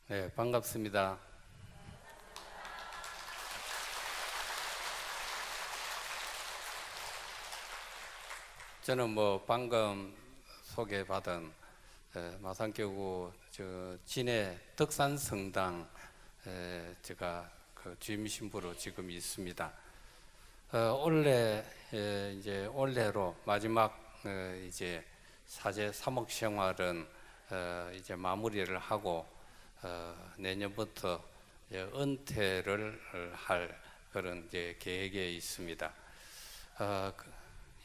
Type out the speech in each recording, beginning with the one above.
네, 반갑습니다. 저는 방금 소개받은 마산교구 진해 덕산성당 제가 그 주임 신부로 지금 있습니다. 이제 올해로 마지막 이제 사제 사목 생활은 이제 마무리를 하고 내년부터 은퇴를 할 그런 이제 계획에 있습니다.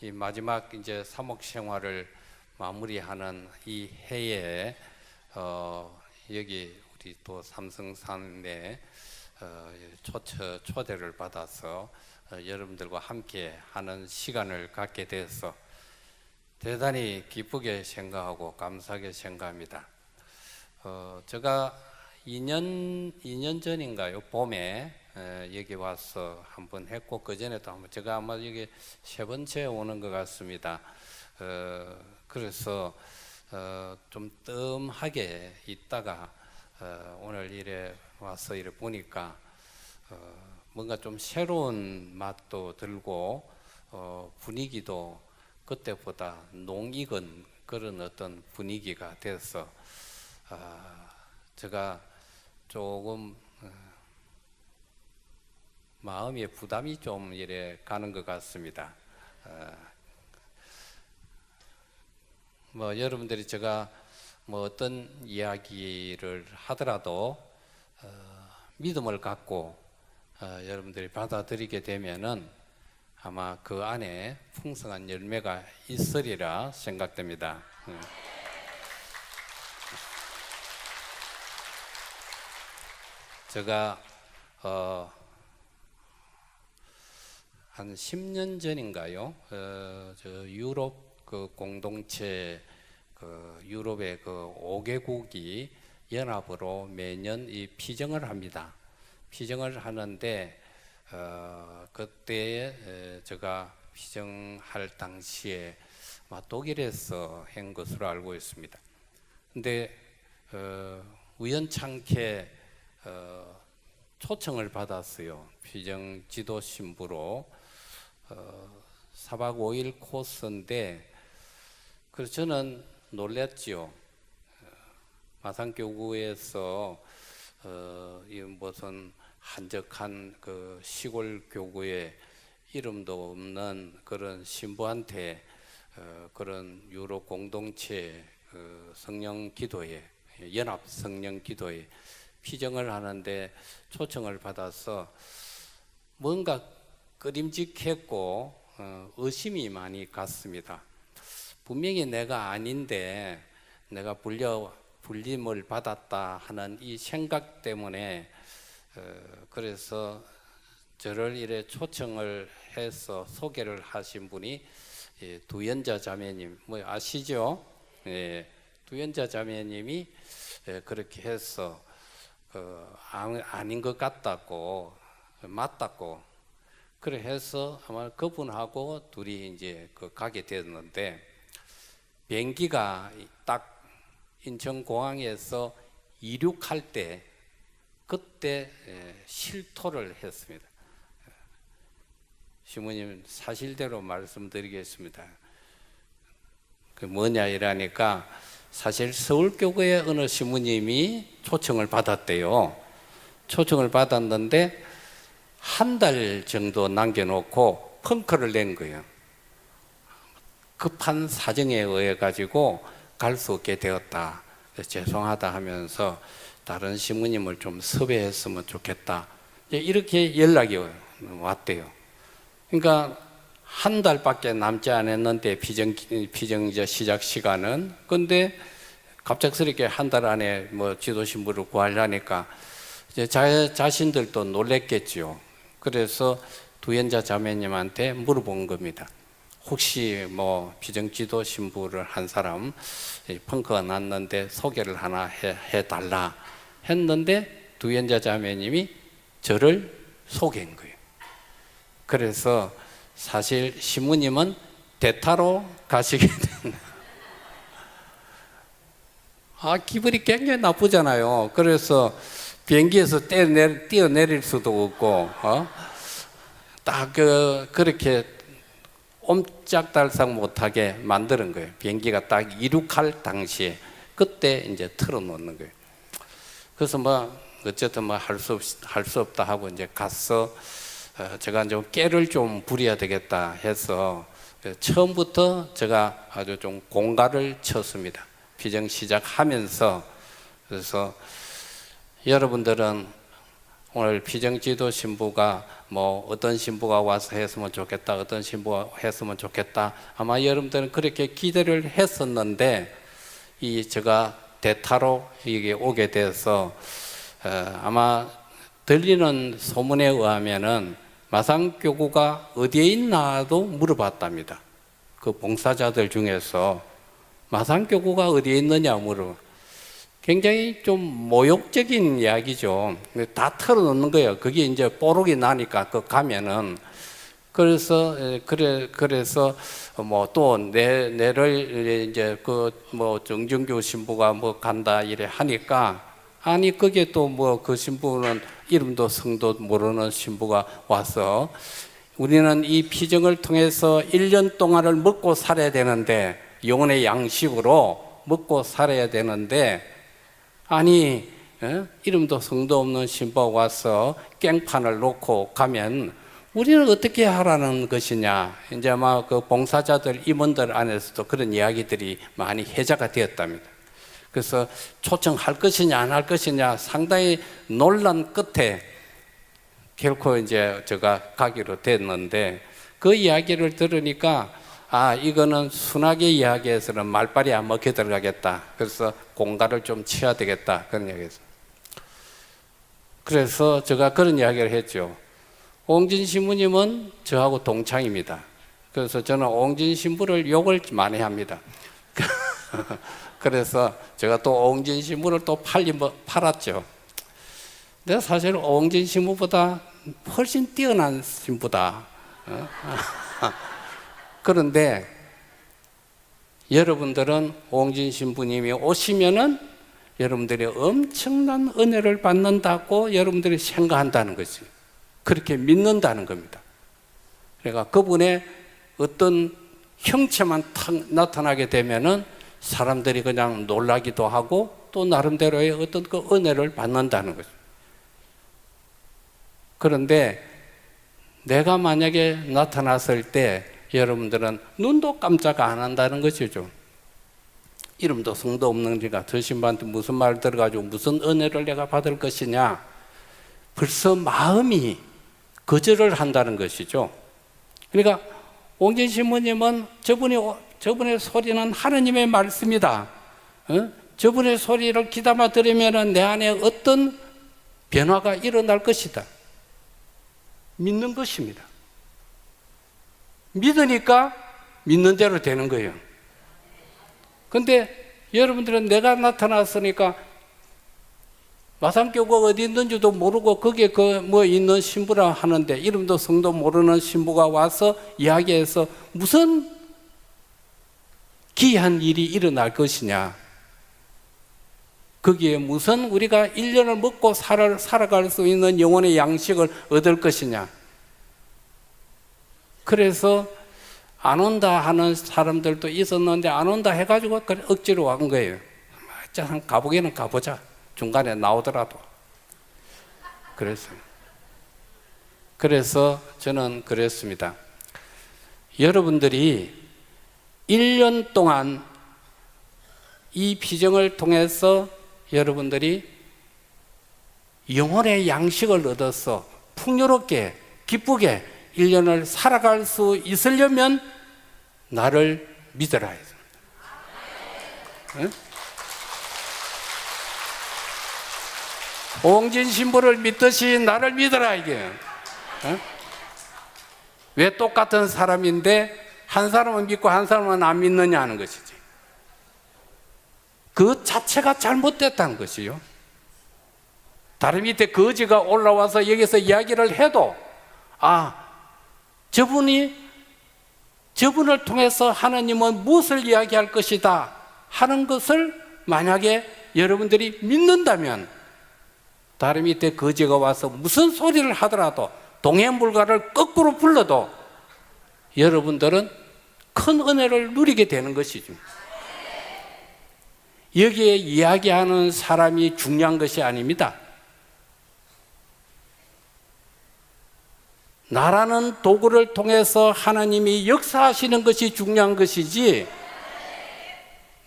이 마지막 이제 사목 생활을 마무리하는 이 해에 여기 우리 또 삼성산에 초대를 받아서 여러분들과 함께 하는 시간을 갖게 돼서 대단히 기쁘게 생각하고 감사하게 생각합니다. 제가 2년 전인가요? 봄에 여기 와서 한번 했고 그 전에도 한번 제가 아마 여기 세 번째 오는 것 같습니다. 그래서 좀 뜸하게 있다가 오늘 이래 와서 이래 보니까 뭔가 좀 새로운 맛도 들고 분위기도 그때보다 농익은 그런 어떤 분위기가 돼서 제가 조금 마음의 부담이 좀 이래 가는 것 같습니다. 여러분들이 제가 어떤 이야기를 하더라도 믿음을 갖고 여러분들이 받아들이게 되면은 아마 그 안에 풍성한 열매가 있으리라 생각됩니다. 제가 한 10년 전인가요? 저 유럽 그 공동체 유럽의 그 5개국이 연합으로 매년 이 피정을 합니다. 피정을 하는데 그때 제가 피정할 당시에 독일에서 한 것으로 알고 있습니다. 근데 우연찮게 초청을 받았어요. 피정 지도 신부로 4박 5일 코스인데 그래서 저는 놀랐지요. 마산교구에서 이 무슨 한적한 그 시골 교구에 이름도 없는 그런 신부한테 그런 유럽 공동체 성령 기도회, 연합 성령 기도회 피정을 하는데 초청을 받아서 뭔가 꺼림직했고 의심이 많이 갔습니다. 분명히 내가 아닌데 내가 불림을 받았다 하는 이 생각 때문에 그래서 저를 이래 초청을 해서 소개를 하신 분이 두연자 자매님 아시죠? 두연자 자매님이 그렇게 해서 아닌 것 같다고 맞다고 그래 해서 아마 그분하고 둘이 이제 가게 됐는데 비행기가 딱 인천공항에서 이륙할 때 그때 실토를 했습니다. 시모님 사실대로 말씀드리겠습니다. 그 뭐냐 이러니까 사실 서울교구의 어느 시모님이 초청을 받았대요. 초청을 받았는데 한 달 정도 남겨놓고 펑크를 낸 거예요. 급한 사정에 의해 가지고 갈 수 없게 되었다. 죄송하다 하면서 다른 시모님을 좀 섭외했으면 좋겠다. 이렇게 연락이 왔대요. 그러니까 한 달밖에 남지 않았는데 피정 시작 시간은 근데 갑작스럽게 한 달 안에 지도 신부를 구하려니까 이제 자신들도 놀랬겠죠. 그래서 두연자 자매님한테 물어본 겁니다. 혹시 피정 지도 신부를 한 사람 펑크가 났는데 소개를 하나 해달라 했는데 두연자 자매님이 저를 소개한 거예요. 그래서 사실 시모님은 대타로 가시게 된다. 기분이 굉장히 나쁘잖아요. 그래서 비행기에서 뛰어내릴 수도 없고, 딱 그렇게 옴짝달싹 못하게 만드는 거예요. 비행기가 딱 이륙할 당시에 그때 이제 틀어놓는 거예요. 그래서 어쨌든 할 수 없다 하고 이제 가서 제가 이제 깨를 좀 부려야 되겠다 해서 처음부터 제가 아주 좀 공갈을 쳤습니다. 피정 시작하면서. 그래서 여러분들은 오늘 피정지도 신부가 어떤 신부가 와서 했으면 좋겠다, 어떤 신부가 했으면 좋겠다, 아마 여러분들은 그렇게 기대를 했었는데, 제가 대타로 여기 오게 돼서 아마 들리는 소문에 의하면은 마산교구가 어디에 있나도 물어봤답니다. 그 봉사자들 중에서 마산교구가 어디에 있느냐 물어. 굉장히 좀 모욕적인 이야기죠. 다 털어놓는 거예요. 그게 이제 뽀록이 나니까 그 가면은. 그래서 또 내를 이제 정준교 신부가 간다 이래 하니까, 아니 그게 또 그 신부는 이름도 성도 모르는 신부가 와서 우리는 이 피정을 통해서 1년 동안을 먹고 살아야 되는데, 영혼의 양식으로 먹고 살아야 되는데, 아니 이름도 성도 없는 신부가 와서 깽판을 놓고 가면 우리는 어떻게 하라는 것이냐. 이제 아마 그 봉사자들 임원들 안에서도 그런 이야기들이 많이 회자가 되었답니다. 그래서 초청할 것이냐 안 할 것이냐 상당히 논란 끝에 결코 이제 제가 가기로 됐는데, 그 이야기를 들으니까 이거는 순하게 이야기해서는 말빨이 안 먹혀 들어가겠다. 그래서 공갈을 좀 치어야 되겠다. 그런 이야기했어요. 그래서 제가 그런 이야기를 했죠. 옹진 신부님은 저하고 동창입니다. 그래서 저는 옹진 신부를 욕을 많이 합니다. 그래서 제가 또 옹진 신부를 또 팔았죠. 근데 사실 옹진 신부보다 훨씬 뛰어난 신부다. 그런데 여러분들은 옹진 신부님이 오시면은 여러분들이 엄청난 은혜를 받는다고 여러분들이 생각한다는 거지. 그렇게 믿는다는 겁니다. 그러니까 그분의 어떤 형체만 탁 나타나게 되면은 사람들이 그냥 놀라기도 하고 또 나름대로의 어떤 그 은혜를 받는다는 거죠. 그런데 내가 만약에 나타났을 때 여러분들은 눈도 깜짝 안 한다는 것이죠. 이름도 성도 없는 니가 저 신부한테 무슨 말 들어가지고 무슨 은혜를 내가 받을 것이냐. 벌써 마음이 거절을 한다는 것이죠. 그러니까 옹진 신부님은 저분의 소리는 하느님의 말씀이다. 저분의 소리를 귀담아 들으면 내 안에 어떤 변화가 일어날 것이다. 믿는 것입니다. 믿으니까 믿는 대로 되는 거예요. 근데 여러분들은 내가 나타났으니까 마산교구가 어디 있는지도 모르고 거기에 있는 신부라 하는데, 이름도 성도 모르는 신부가 와서 이야기해서 무슨 기이한 일이 일어날 것이냐. 거기에 무슨 우리가 1년을 먹고 살아갈 수 있는 영혼의 양식을 얻을 것이냐. 그래서 안 온다 하는 사람들도 있었는데 안 온다 해가지고 억지로 간 거예요. 한 가보기는 가보자. 중간에 나오더라도. 그래서 저는 그랬습니다. 여러분들이 1년 동안 이 피정을 통해서 여러분들이 영혼의 양식을 얻어서 풍요롭게 기쁘게 1년을 살아갈 수 있으려면 나를 믿어라 해서. 응? 옹진 신부를 믿듯이 나를 믿어라 이게. 응? 왜 똑같은 사람인데 한 사람은 믿고 한 사람은 안 믿느냐 하는 것이지. 그 자체가 잘못됐다는 것이요. 다른 밑에 거지가 올라와서 여기서 이야기를 해도 저분을 통해서 하나님은 무엇을 이야기할 것이다 하는 것을 만약에 여러분들이 믿는다면 다리 밑에 거지가 와서 무슨 소리를 하더라도 동해물가를 거꾸로 불러도 여러분들은 큰 은혜를 누리게 되는 것이죠. 여기에 이야기하는 사람이 중요한 것이 아닙니다. 나라는 도구를 통해서 하나님이 역사하시는 것이 중요한 것이지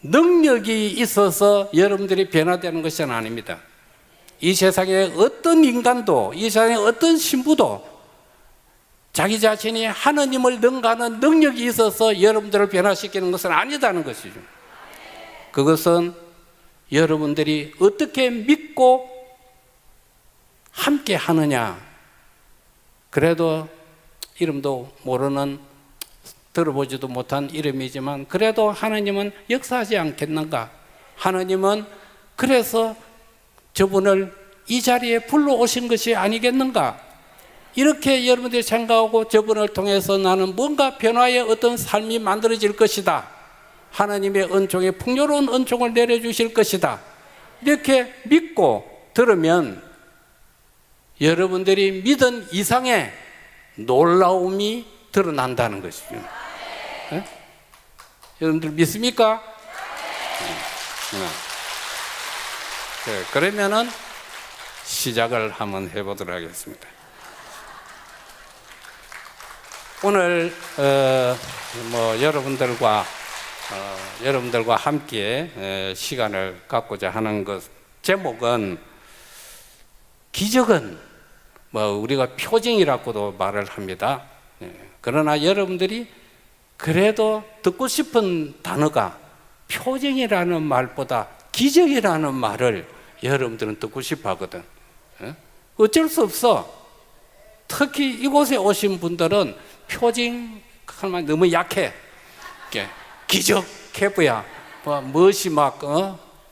능력이 있어서 여러분들이 변화되는 것은 아닙니다. 이 세상에 어떤 인간도, 이 세상에 어떤 신부도 자기 자신이 하나님을 능가하는 능력이 있어서 여러분들을 변화시키는 것은 아니다는 것이죠. 그것은 여러분들이 어떻게 믿고 함께 하느냐. 그래도 이름도 모르는, 들어보지도 못한 이름이지만 그래도 하나님은 역사하지 않겠는가? 하나님은 그래서 저분을 이 자리에 불러오신 것이 아니겠는가? 이렇게 여러분들이 생각하고 저분을 통해서 나는 뭔가 변화의 어떤 삶이 만들어질 것이다. 하나님의 은총에 풍요로운 은총을 내려주실 것이다. 이렇게 믿고 들으면 여러분들이 믿은 이상의 놀라움이 드러난다는 것이죠. 네? 여러분들 믿습니까? 네, 그러면은 시작을 한번 해보도록 하겠습니다. 오늘 여러분들과 함께 시간을 갖고자 하는 것 제목은 기적은 우리가 표징이라고도 말을 합니다. 그러나 여러분들이 그래도 듣고 싶은 단어가 표징이라는 말보다 기적이라는 말을 여러분들은 듣고 싶어 하거든. 어쩔 수 없어. 특히 이곳에 오신 분들은 표징 하면 너무 약해. 기적 해봐야 무엇이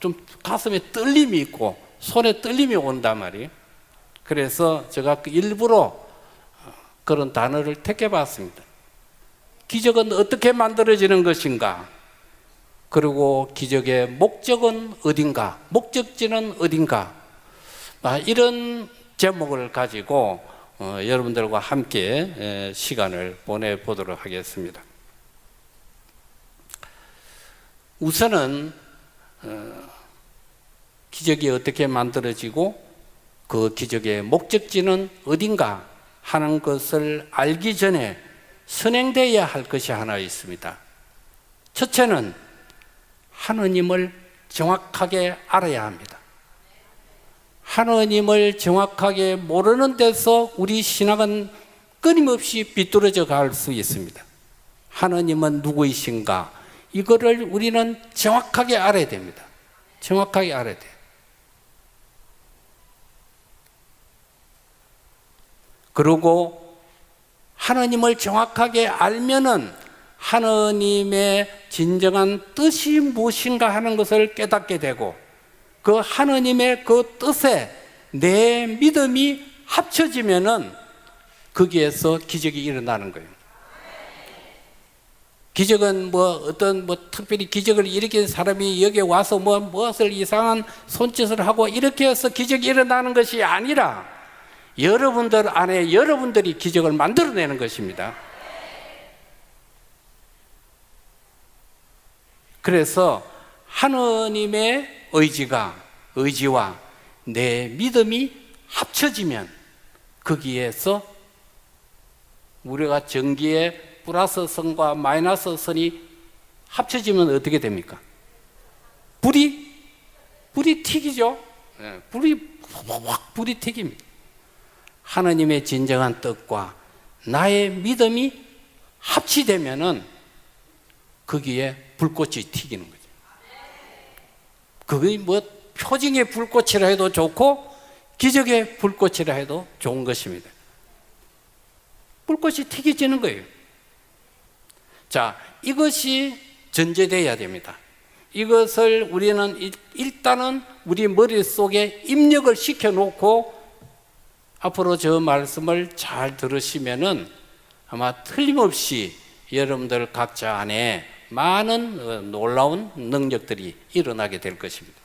좀 가슴에 떨림이 있고 손에 떨림이 온단 말이에요. 그래서 제가 일부러 그런 단어를 택해봤습니다. 기적은 어떻게 만들어지는 것인가? 그리고 기적의 목적은 어딘가? 목적지는 어딘가? 이런 제목을 가지고 여러분들과 함께 시간을 보내보도록 하겠습니다. 우선은 기적이 어떻게 만들어지고 그 기적의 목적지는 어딘가 하는 것을 알기 전에 선행되어야 할 것이 하나 있습니다. 첫째는 하느님을 정확하게 알아야 합니다. 하느님을 정확하게 모르는 데서 우리 신앙은 끊임없이 비뚤어져 갈 수 있습니다. 하느님은 누구이신가? 이거를 우리는 정확하게 알아야 됩니다. 정확하게 알아야 돼요. 그리고 하느님을 정확하게 알면은 하느님의 진정한 뜻이 무엇인가 하는 것을 깨닫게 되고 그 하느님의 그 뜻에 내 믿음이 합쳐지면은 거기에서 기적이 일어나는 거예요. 기적은 어떤 특별히 기적을 일으킨 사람이 여기에 와서 무엇을 이상한 손짓을 하고 이렇게 해서 기적이 일어나는 것이 아니라 여러분들 안에 여러분들이 기적을 만들어내는 것입니다. 그래서 하느님의 의지와 내 믿음이 합쳐지면 거기에서 우리가 전기의 플러스 선과 마이너스 선이 합쳐지면 어떻게 됩니까? 불이 튀기죠. 불이 튀깁니다. 하나님의 진정한 뜻과 나의 믿음이 합치되면은 거기에 불꽃이 튀기는 거죠. 그게 표징의 불꽃이라 해도 좋고 기적의 불꽃이라 해도 좋은 것입니다. 불꽃이 튀겨지는 거예요. 자, 이것이 전제되어야 됩니다. 이것을 우리는 일단은 우리 머릿속에 입력을 시켜놓고 앞으로 저 말씀을 잘 들으시면은 아마 틀림없이 여러분들 각자 안에 많은 놀라운 능력들이 일어나게 될 것입니다.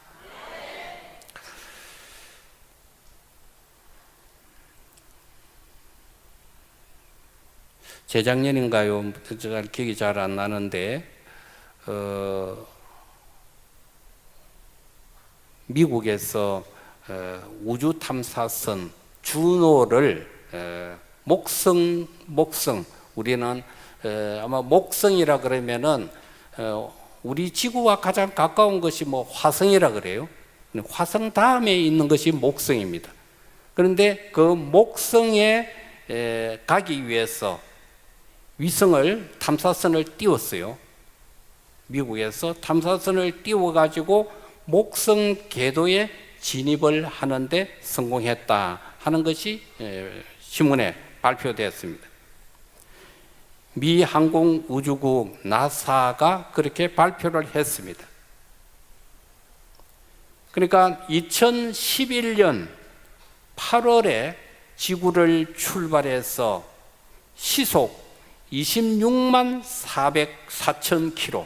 재작년인가요? 제가 기억이 잘 안 나는데 미국에서 우주 탐사선 주노를 목성 우리는 아마 목성이라 그러면은 우리 지구와 가장 가까운 것이 뭐 화성이라 그래요. 화성 다음에 있는 것이 목성입니다. 그런데 그 목성에 가기 위해서 위성을 탐사선을 띄웠어요. 미국에서 탐사선을 띄워가지고 목성 궤도에 진입을 하는데 성공했다 하는 것이 신문에 발표되었습니다. 미 항공우주국 나사가 그렇게 발표를 했습니다. 그러니까 2011년 8월에 지구를 출발해서 시속 26만 4천 킬로.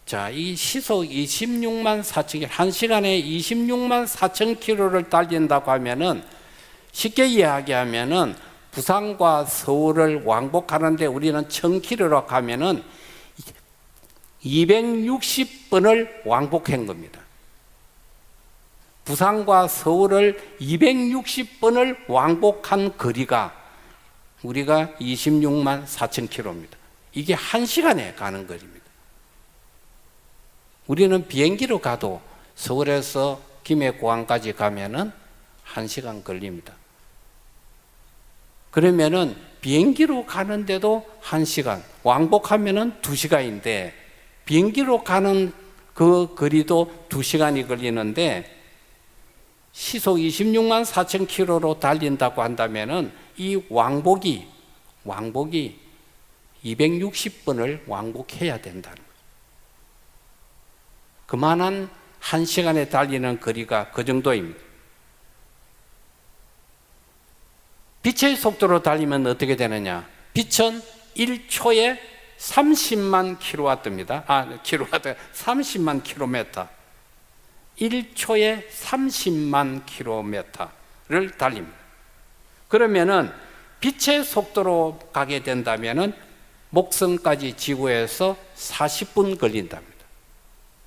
자, 이 시속 26만 4천 킬로, 한 시간에 26만 4천 킬로를 달린다고 하면은 쉽게 이야기하면은 부산과 서울을 왕복하는데 우리는 1000킬로로 가면은 260번을 왕복한 겁니다. 부산과 서울을 260번을 왕복한 거리가 우리가 26만 4천 킬로입니다. 이게 한 시간에 가는 거리입니다. 우리는 비행기로 가도 서울에서 김해공항까지 가면은 1시간 걸립니다. 그러면은 비행기로 가는데도 1시간, 왕복하면은 2시간인데 비행기로 가는 그 거리도 2시간이 걸리는데 시속 26만 4천 킬로로 달린다고 한다면은 이 왕복이 260번을 왕복해야 된다는 거예요. 그만한 1시간에 달리는 거리가 그 정도입니다. 빛의 속도로 달리면 어떻게 되느냐? 빛은 1초에 30만 킬로와트입니다. 킬로와트, 30만 킬로미터. 1초에 30만 킬로미터를 달립니다. 그러면은 빛의 속도로 가게 된다면은 목성까지 지구에서 40분 걸린답니다.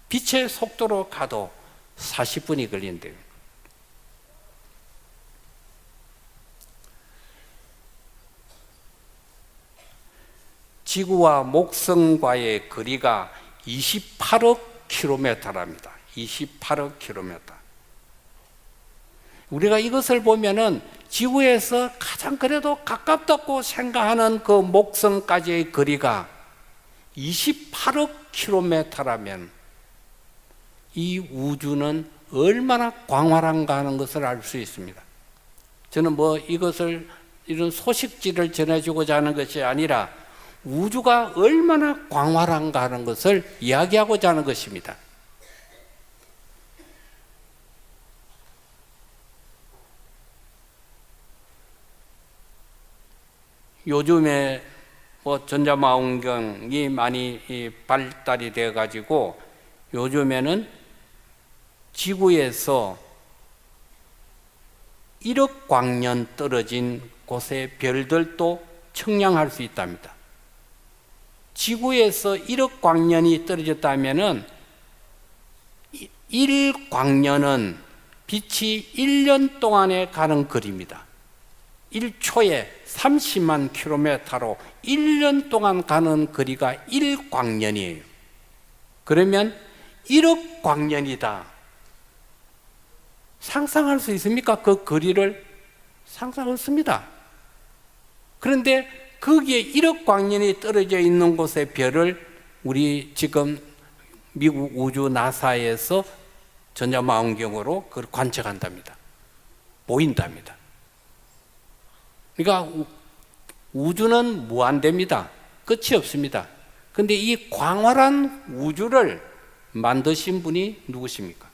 빛의 속도로 가도 40분이 걸린대요. 지구와 목성과의 거리가 28억 킬로미터랍니다. 28억 킬로미터. 우리가 이것을 보면은 지구에서 가장 그래도 가깝다고 생각하는 그 목성까지의 거리가 28억 킬로미터라면 이 우주는 얼마나 광활한가 하는 것을 알 수 있습니다. 저는 뭐 이것을 이런 소식지를 전해주고자 하는 것이 아니라 우주가 얼마나 광활한가 하는 것을 이야기하고자 하는 것입니다. 요즘에 뭐 전자망원경이 많이 발달이 되어 가지고 요즘에는 지구에서 1억 광년 떨어진 곳의 별들도 측량할 수 있답니다. 지구에서 1억 광년이 떨어졌다면은 1광년은 빛이 1년 동안에 가는 거리입니다. 1초에 30만 킬로미터로 1년 동안 가는 거리가 1광년이에요. 그러면 1억 광년이다. 상상할 수 있습니까? 그 거리를 상상할 수 없습니다. 그런데 거기에 1억 광년이 떨어져 있는 곳의 별을 우리 지금 미국 우주 나사에서 전자망원경으로 그걸 관측한답니다. 보인답니다. 그러니까 우주는 무한대입니다. 끝이 없습니다. 그런데 이 광활한 우주를 만드신 분이 누구십니까?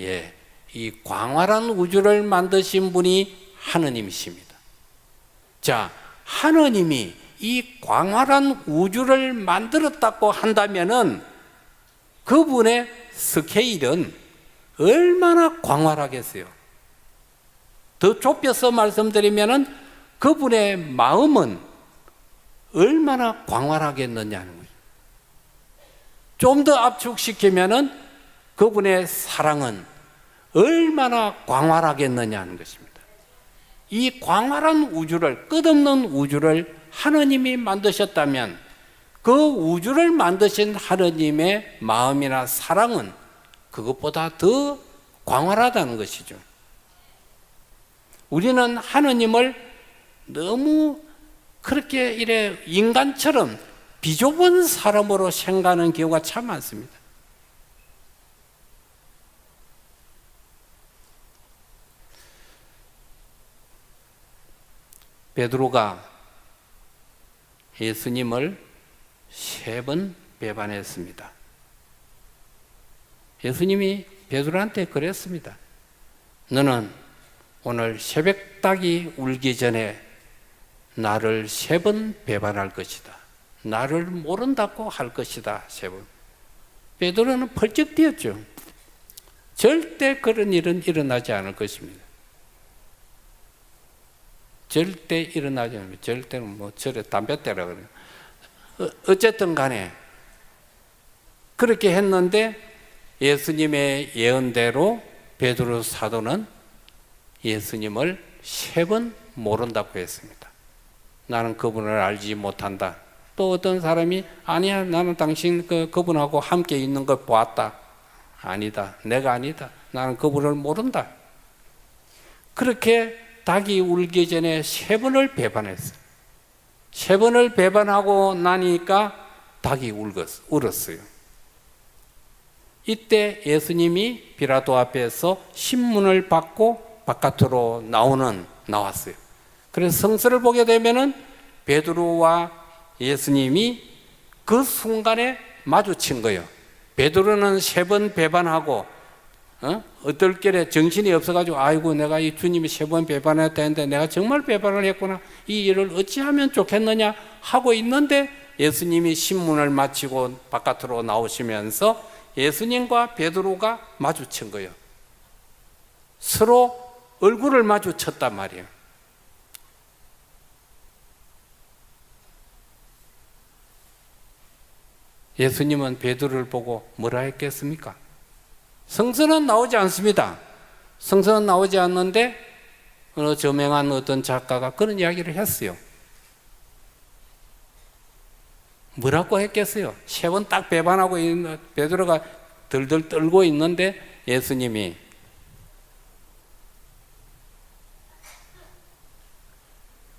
예, 이 광활한 우주를 만드신 분이 하느님이십니다. 자, 하느님이 이 광활한 우주를 만들었다고 한다면은 그분의 스케일은 얼마나 광활하겠어요. 더 좁혀서 말씀드리면은 그분의 마음은 얼마나 광활하겠느냐는 거예요. 좀 더 압축시키면은 그분의 사랑은 얼마나 광활하겠느냐는 것입니다. 이 광활한 우주를, 끝없는 우주를 하느님이 만드셨다면 그 우주를 만드신 하느님의 마음이나 사랑은 그것보다 더 광활하다는 것이죠. 우리는 하느님을 너무 그렇게 이래 인간처럼 비좁은 사람으로 생각하는 경우가 참 많습니다. 베드로가 예수님을 3번 배반했습니다. 예수님이 베드로한테 그랬습니다. 너는 오늘 새벽닭이 울기 전에 나를 3번 배반할 것이다. 나를 모른다고 할 것이다. 3번. 베드로는 펄쩍 뛰었죠. 절대 그런 일은 일어나지 않을 것입니다. 절대 일어나지 않습니다. 절대는 뭐 절에 담뱃대라 그래요. 어쨌든 간에 그렇게 했는데 예수님의 예언대로 베드로 사도는 예수님을 3번 모른다고 했습니다. 나는 그분을 알지 못한다. 또 어떤 사람이 아니야 나는 당신 그분하고 함께 있는 걸 보았다. 아니다. 내가 아니다. 나는 그분을 모른다. 그렇게 닭이 울기 전에 3번을 배반했어요. 3번을 배반하고 나니까 닭이 울었어요. 이때 예수님이 비라도 앞에서 신문을 받고 바깥으로 나왔어요. 그래서 성서를 보게 되면은 베드로와 예수님이 그 순간에 마주친 거예요. 베드로는 3번 배반하고 어떨결에 정신이 없어가지고 아이고 내가 이 주님이 3번 배반했다 했는데 내가 정말 배반을 했구나. 이 일을 어찌하면 좋겠느냐 하고 있는데 예수님이 신문을 마치고 바깥으로 나오시면서 예수님과 베드로가 마주친 거예요. 서로 얼굴을 마주쳤단 말이에요. 예수님은 베드로를 보고 뭐라 했겠습니까? 성서는 나오지 않습니다. 성서는 나오지 않는데 어느 저명한 어떤 작가가 그런 이야기를 했어요. 뭐라고 했겠어요? 3번 딱 배반하고 있는 베드로가 덜덜 떨고 있는데 예수님이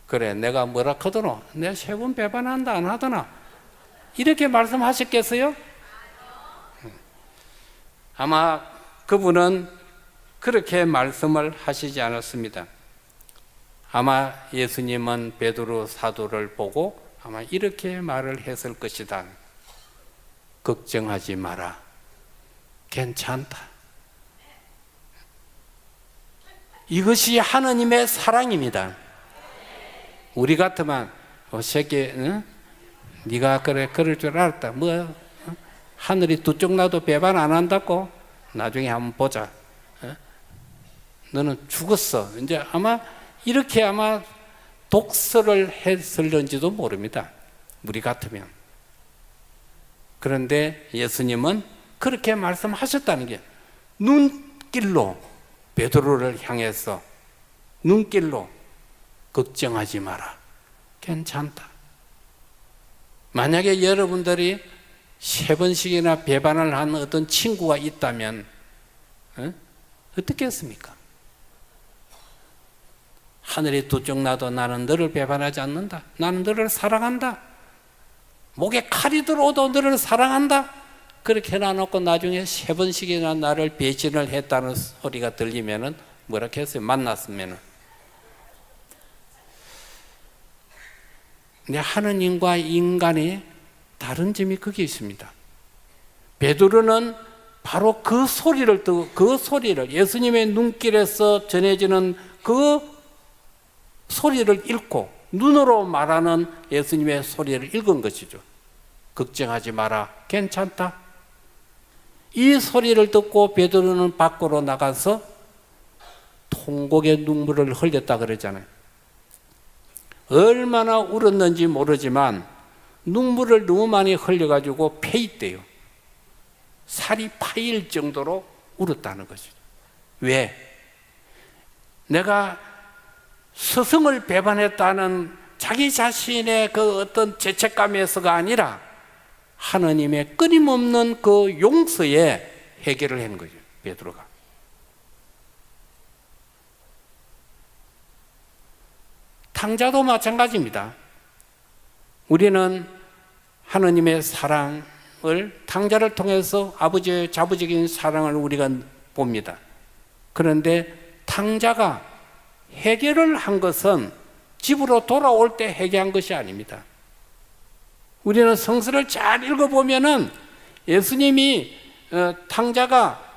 그래 내가 뭐라 하더노? 내가 3번 배반한다 안 하더나? 이렇게 말씀하셨겠어요? 아마 그분은 그렇게 말씀을 하시지 않았습니다. 아마 예수님은 베드로 사도를 보고 아마 이렇게 말을 했을 것이다. 걱정하지 마라. 괜찮다. 이것이 하느님의 사랑입니다. 우리 같으면 새끼 네가 그럴 줄 알았다. 하늘이 두 쪽 나도 배반 안 한다고 나중에 한번 보자. 너는 죽었어. 이제 아마 이렇게 아마 독설을 했을런지도 모릅니다. 우리 같으면. 그런데 예수님은 그렇게 말씀하셨다는 게 눈길로 베드로를 향해서 눈길로 걱정하지 마라. 괜찮다. 만약에 여러분들이 3번씩이나 배반을 한 어떤 친구가 있다면 어떻게 했습니까? 하늘이 두 쪽 나도 나는 너를 배반하지 않는다. 나는 너를 사랑한다. 목에 칼이 들어오도 너를 사랑한다. 그렇게 해놔놓고 나중에 3번씩이나 나를 배신을 했다는 소리가 들리면은 뭐라 했어요? 만났으면은. 근데 하느님과 인간의 다른 점이 거기 있습니다. 베드로는 바로 그 소리를 듣고 그 소리를 예수님의 눈길에서 전해지는 그 소리를 읽고 눈으로 말하는 예수님의 소리를 읽은 것이죠. 걱정하지 마라, 괜찮다. 이 소리를 듣고 베드로는 밖으로 나가서 통곡의 눈물을 흘렸다 그러잖아요. 얼마나 울었는지 모르지만 눈물을 너무 많이 흘려가지고 패있대요. 살이 파일 정도로 울었다는 것이죠. 왜? 내가 스승을 배반했다는 자기 자신의 그 어떤 죄책감에서가 아니라 하나님의 끊임없는 그 용서에 해결을 한 거죠, 베드로가. 탕자도 마찬가지입니다. 우리는 하나님의 사랑을 탕자를 통해서 아버지의 자부적인 사랑을 우리가 봅니다. 그런데 탕자가 해결을 한 것은 집으로 돌아올 때 해결한 것이 아닙니다. 우리는 성서를 잘 읽어보면은 예수님이 탕자가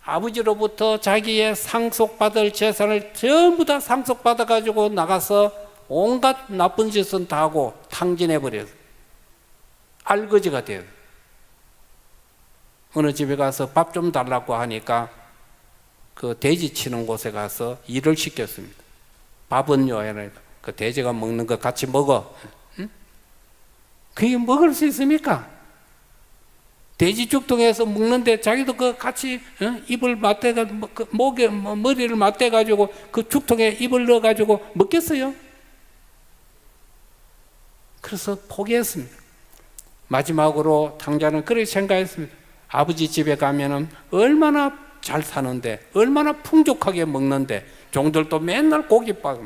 아버지로부터 자기의 상속받을 재산을 전부 다 상속받아가지고 나가서 온갖 나쁜 짓은 다 하고 탕진해버려요. 알거지가 돼요. 어느 집에 가서 밥 좀 달라고 하니까 그 돼지 치는 곳에 가서 일을 시켰습니다. 밥은요, 그 돼지가 먹는 거 같이 먹어. 응? 그게 먹을 수 있습니까? 돼지 죽통에서 먹는데 자기도 그 같이 입을 맞대가 목에 머리를 맞대가지고 그 죽통에 입을 넣어가지고 먹겠어요? 그래서 포기했습니다. 마지막으로 탕자는 그렇게 생각했습니다. 아버지 집에 가면은 얼마나 잘 사는데, 얼마나 풍족하게 먹는데, 종들도 맨날 고깃밥.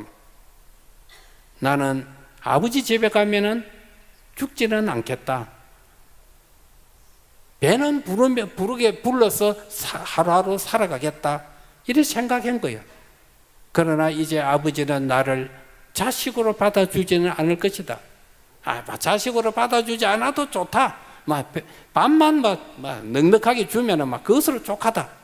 나는 아버지 집에 가면은 죽지는 않겠다. 배는 부르게 불러서 하루하루 살아가겠다. 이렇게 생각한 거예요. 그러나 이제 아버지는 나를 자식으로 받아주지는 않을 것이다. 자식으로 받아주지 않아도 좋다. 밥만 넉넉하게 주면은 그것으로 족하다.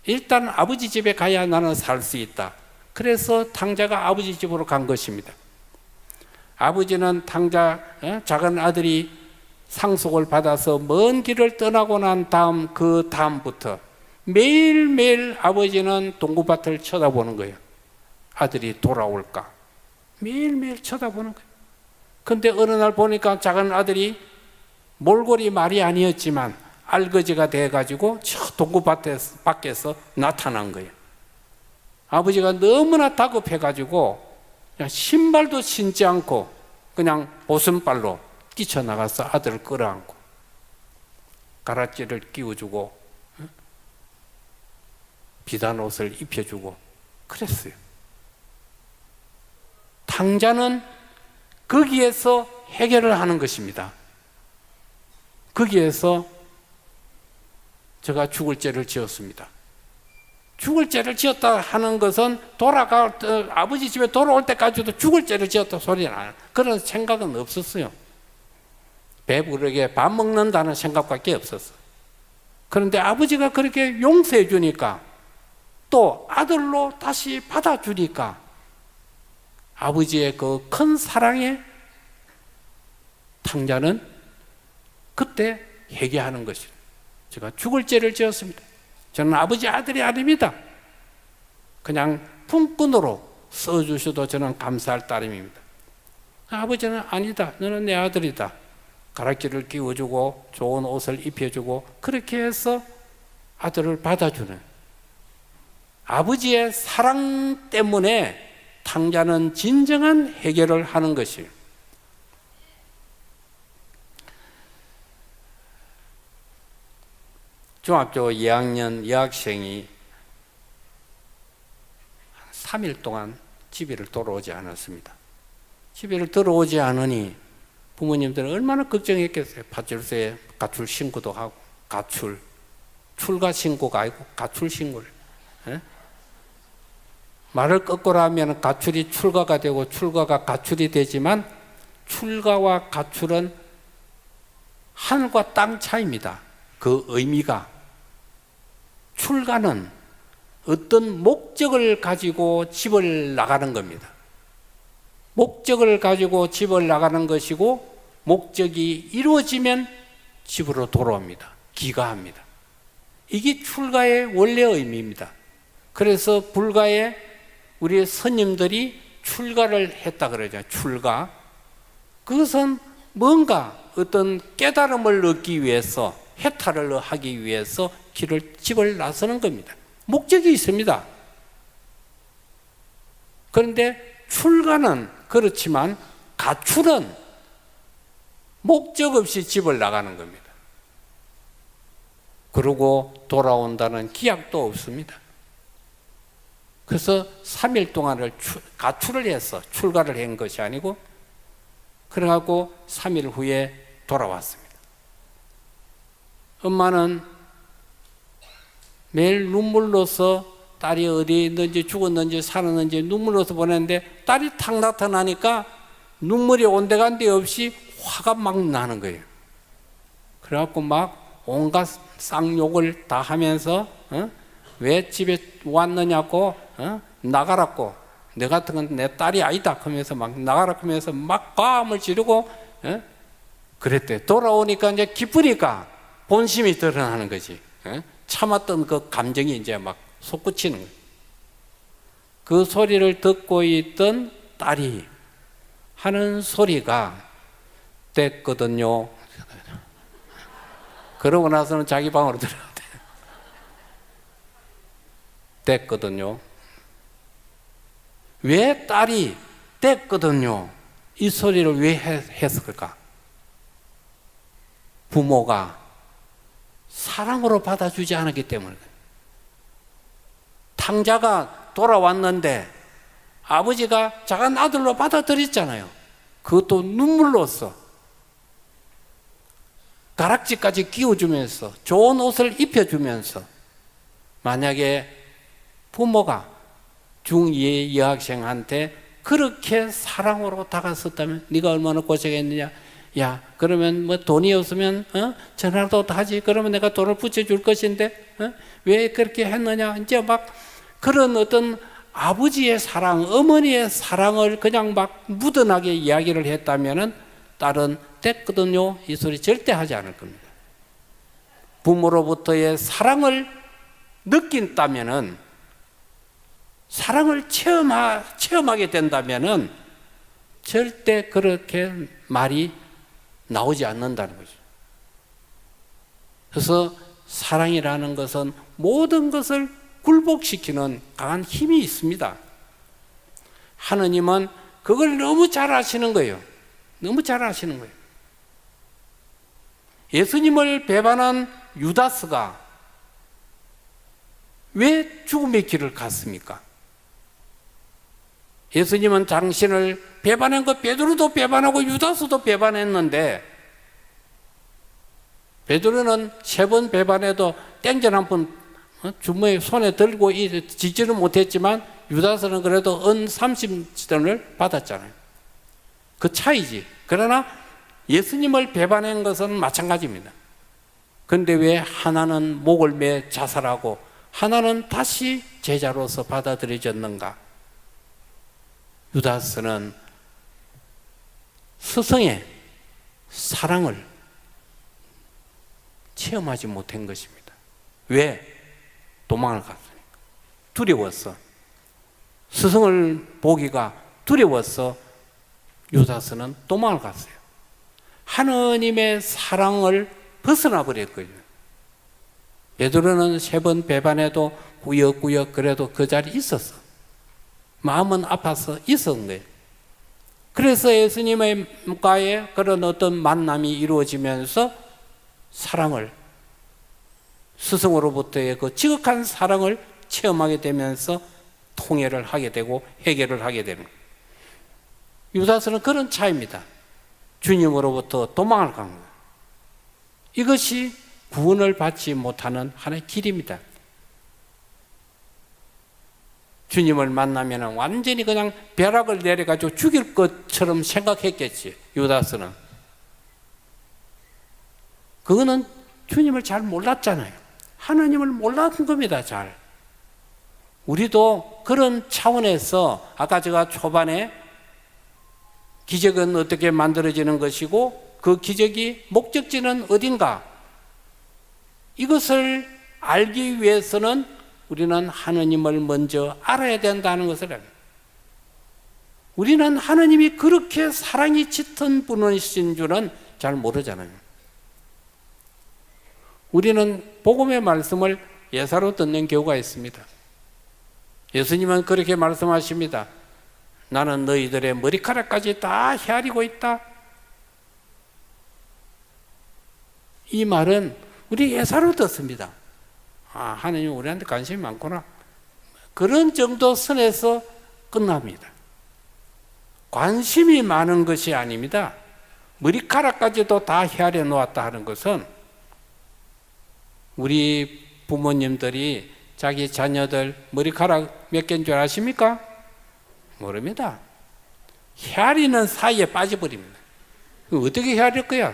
일단 아버지 집에 가야 나는 살 수 있다. 그래서 탕자가 아버지 집으로 간 것입니다. 아버지는 탕자 작은 아들이 상속을 받아서 먼 길을 떠나고 난 다음 그 다음부터 매일매일 아버지는 동구밭을 쳐다보는 거예요. 아들이 돌아올까? 매일매일 쳐다보는 거예요. 근데 어느 날 보니까 작은 아들이 몰골이 말이 아니었지만 알거지가 돼가지고 저 동구밭 밖에서 나타난 거예요. 아버지가 너무나 다급해가지고 그냥 신발도 신지 않고 그냥 보선발로 뛰쳐나가서 아들을 끌어안고 가락지를 끼워주고 비단 옷을 입혀주고 그랬어요. 탕자는 거기에서 해결을 하는 것입니다. 거기에서 제가 죽을 죄를 지었습니다. 죽을 죄를 지었다 하는 것은 아버지 집에 돌아올 때까지도 죽을 죄를 지었다 소리는 안 해요. 그런 생각은 없었어요. 배부르게 밥 먹는다는 생각밖에 없었어. 그런데 아버지가 그렇게 용서해 주니까 또 아들로 다시 받아주니까 아버지의 그 큰 사랑에 탕자는 그때 회개하는 것이에요. 제가 죽을 죄를 지었습니다. 저는 아버지 아들이 아닙니다. 그냥 품꾼으로 써주셔도 저는 감사할 따름입니다. 아버지는 아니다. 너는 내 아들이다. 가락지를 끼워주고 좋은 옷을 입혀주고 그렇게 해서 아들을 받아주는 아버지의 사랑 때문에 탕자는 진정한 해결을 하는 것이에요. 중학교 2학년 여학생이 3일 동안 집에를 돌아오지 않았습니다. 집에를 들어오지 않으니 부모님들은 얼마나 걱정했겠어요. 파출소에 가출 신고도 하고 출가 신고가 아니고 가출 신고를. 말을 거꾸로 하면 가출이 출가가 되고 출가가 가출이 되지만 출가와 가출은 하늘과 땅 차이입니다. 그 의미가 출가는 어떤 목적을 가지고 집을 나가는 겁니다. 목적을 가지고 집을 나가는 것이고 목적이 이루어지면 집으로 돌아옵니다. 귀가합니다. 이게 출가의 원래 의미입니다. 그래서 불가에 우리 스님들이 출가를 했다 그러죠. 출가. 그것은 뭔가 어떤 깨달음을 얻기 위해서, 해탈을 하기 위해서 집을 나서는 겁니다. 목적이 있습니다. 그런데 출가는 그렇지만 가출은 목적 없이 집을 나가는 겁니다. 그러고 돌아온다는 기약도 없습니다. 그래서 3일 동안을 가출을 해서 출가를 한 것이 아니고, 그래갖고 3일 후에 돌아왔습니다. 엄마는 매일 눈물로서 딸이 어디 있는지 죽었는지 살았는지 눈물로서 보냈는데, 딸이 탁 나타나니까 눈물이 온데간데 없이 화가 막 나는 거예요. 그래갖고 막 온갖 쌍욕을 다 하면서 왜 집에 왔느냐고, 나가라고, 너 같은 건 내 딸이 아니다 하면서 막 나가라 하면서 막 과음을 지르고 그랬대. 돌아오니까 이제 기쁘니까 본심이 드러나는 거지. 참았던 그 감정이 이제 막 솟구치는 거예요. 그 소리를 듣고 있던 딸이 하는 소리가 됐거든요. 그러고 나서는 자기 방으로 들어갔대. 됐거든요. 왜 딸이 됐거든요 이 소리를 왜 했을까? 부모가 사랑으로 받아주지 않았기 때문에. 탕자가 돌아왔는데 아버지가 작은 아들로 받아들였잖아요. 그것도 눈물로써 가락지까지 끼워주면서 좋은 옷을 입혀주면서. 만약에 부모가 중2의 여학생한테 그렇게 사랑으로 다가섰다면 네가 얼마나 고생했느냐, 야 그러면 뭐 돈이 없으면 전화도 하지, 그러면 내가 돈을 붙여줄 것인데 왜 그렇게 했느냐, 이제 막 그런 어떤 아버지의 사랑, 어머니의 사랑을 그냥 막 묻어나게 이야기를 했다면은 딸은 됐거든요 이 소리 절대 하지 않을 겁니다. 부모로부터의 사랑을 느낀다면은, 사랑을 체험하게 된다면은 절대 그렇게 말이 나오지 않는다는 거죠. 그래서 사랑이라는 것은 모든 것을 굴복시키는 강한 힘이 있습니다. 하느님은 그걸 너무 잘 아시는 거예요. 너무 잘 아시는 거예요. 예수님을 배반한 유다스가 왜 죽음의 길을 갔습니까? 예수님은 당신을 배반한 것, 베드로도 배반하고 유다스도 배반했는데, 베드로는 3번 배반해도 땡전 한 번 주머니 손에 들고 지지는 못했지만 유다스는 그래도 은 30전을 받았잖아요. 그 차이지. 그러나 예수님을 배반한 것은 마찬가지입니다. 그런데 왜 하나는 목을 매 자살하고 하나는 다시 제자로서 받아들여졌는가? 유다스는 스승의 사랑을 체험하지 못한 것입니다. 왜? 도망을 갔으니까. 두려웠어. 스승을 보기가 두려워서 유다스는 도망을 갔어요. 하느님의 사랑을 벗어나 버렸거든요. 베드로는 3번 배반해도 꾸역꾸역 그래도 그 자리에 있었어. 마음은 아파서 있었는 거예요. 그래서 예수님과의 그런 어떤 만남이 이루어지면서 사랑을, 스승으로부터의 그 지극한 사랑을 체험하게 되면서 통회를 하게 되고 해결을 하게 되는 거예요. 유다스는 그런 차이입니다. 주님으로부터 도망을 간 거예요. 이것이 구원을 받지 못하는 하나의 길입니다. 주님을 만나면 완전히 그냥 벼락을 내려가지고 죽일 것처럼 생각했겠지, 유다스는. 그거는 주님을 잘 몰랐잖아요. 하나님을 몰랐던 겁니다, 잘. 우리도 그런 차원에서 아까 제가 초반에 기적은 어떻게 만들어지는 것이고 그 기적이 목적지는 어딘가, 이것을 알기 위해서는 우리는 하느님을 먼저 알아야 된다는 것을 압니다. 우리는 하느님이 그렇게 사랑이 짙은 분이신 줄은 잘 모르잖아요. 우리는 복음의 말씀을 예사로 듣는 경우가 있습니다. 예수님은 그렇게 말씀하십니다. 나는 너희들의 머리카락까지 다 헤아리고 있다. 이 말은 우리 예사로 듣습니다. 아, 하느님 우리한테 관심이 많구나. 그런 정도 선에서 끝납니다. 관심이 많은 것이 아닙니다. 머리카락까지도 다 헤아려 놓았다 하는 것은 우리 부모님들이 자기 자녀들 머리카락 몇 개인 줄 아십니까? 모릅니다. 헤아리는 사이에 빠져버립니다. 어떻게 헤아릴 거야?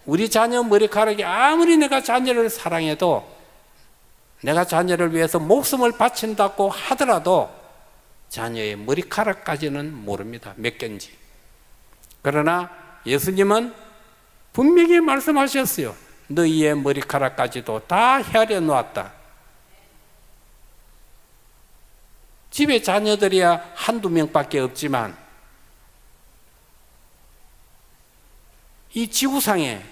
우리 자녀 머리카락이 아무리 내가 자녀를 사랑해도, 내가 자녀를 위해서 목숨을 바친다고 하더라도 자녀의 머리카락까지는 모릅니다. 몇 개인지. 그러나 예수님은 분명히 말씀하셨어요. 너희의 머리카락까지도 다 헤아려 놓았다. 집에 자녀들이야 한두 명밖에 없지만 이 지구상에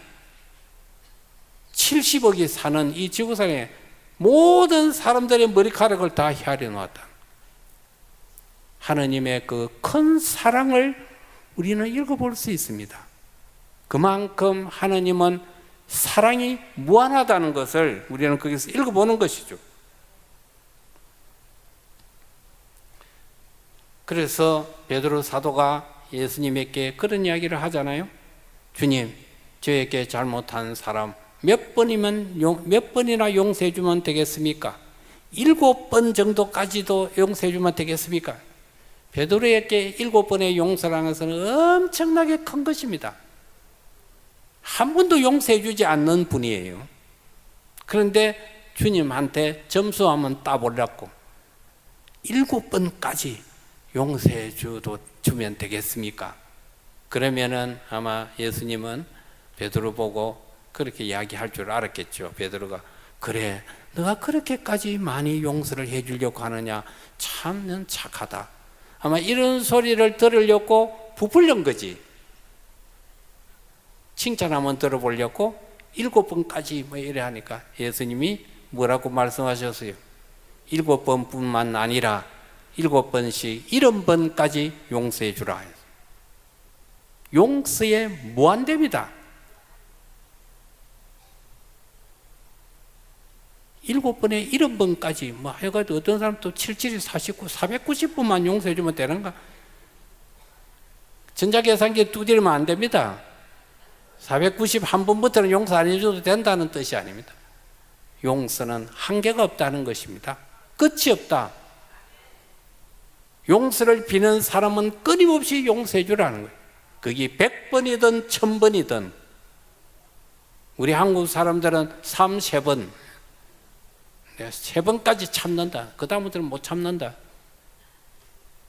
70억이 사는 이 지구상에 모든 사람들의 머리카락을 다 헤아려 놓았다. 하느님의 그 큰 사랑을 우리는 읽어볼 수 있습니다. 그만큼 하느님은 사랑이 무한하다는 것을 우리는 거기서 읽어보는 것이죠. 그래서 베드로 사도가 예수님에게 그런 이야기를 하잖아요. 주님, 저에게 잘못한 사람 몇 번이나 용서해 주면 되겠습니까? 7번 정도까지도 용서해 주면 되겠습니까? 베드로에게 7번의 용서라는 것은 엄청나게 큰 것입니다. 한 번도 용서해 주지 않는 분이에요. 그런데 주님한테 점수 한번 따보려고 7번까지 용서해 주면 되겠습니까? 그러면은 아마 예수님은 베드로 보고 그렇게 이야기할 줄 알았겠죠. 베드로가 그래, 너가 그렇게까지 많이 용서를 해주려고 하느냐, 참 넌 착하다. 아마 이런 소리를 들으려고 부풀린 거지. 칭찬 한번 들어보려고 7번까지 뭐 이래 하니까 예수님이 뭐라고 말씀하셨어요? 7번뿐만 아니라 7번씩 70번까지 용서해 주라. 용서에 무한대입니다. 7번에 70번까지 뭐 해가지고 어떤 사람 또 77이 49, 490번만 용서해 주면 되는가? 전자계산기 두드리면 안 됩니다. 491번부터는 용서 안 해줘도 된다는 뜻이 아닙니다. 용서는 한계가 없다는 것입니다. 끝이 없다. 용서를 비는 사람은 끊임없이 용서해 주라는 거예요. 그게 100번이든 1000번이든. 우리 한국 사람들은 3번, 3번까지 참는다. 그 다음부터는 못 참는다.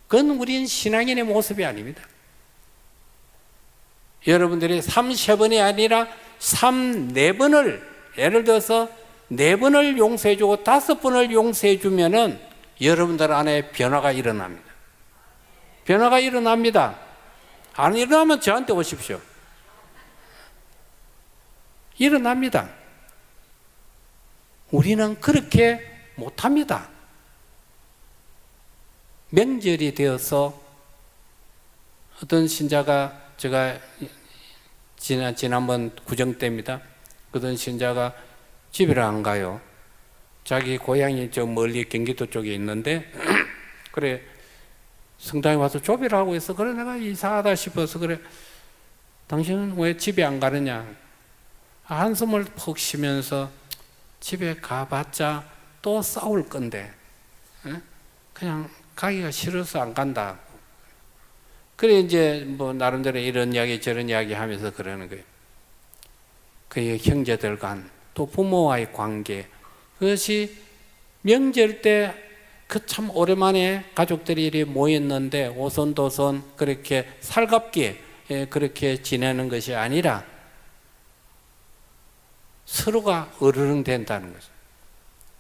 그건 우린 신앙인의 모습이 아닙니다. 여러분들이 3번이 아니라 4번을, 예를 들어서 4번을 용서해 주고 5번을 용서해 주면은 여러분들 안에 변화가 일어납니다. 변화가 일어납니다. 안 일어나면 저한테 오십시오. 일어납니다. 우리는 그렇게 못합니다. 명절이 되어서 어떤 신자가, 제가 지난번 구정 때입니다. 어떤 신자가 집에 안 가요. 자기 고향이 저 멀리 경기도 쪽에 있는데 그래 성당에 와서 조비를 하고 있어. 그래 내가 이상하다 싶어서 그래 당신은 왜 집에 안 가느냐. 한숨을 푹 쉬면서 집에 가봤자 또 싸울 건데 그냥 가기가 싫어서 안 간다. 그래 이제 뭐 나름대로 이런 이야기 저런 이야기 하면서 그러는 거예요. 그의 형제들 간 또 부모와의 관계, 그것이 명절 때 그 참 오랜만에 가족들이 이렇게 모였는데 오손도손 그렇게 살갑게 그렇게 지내는 것이 아니라 서로가 어르렁 된다는 거죠.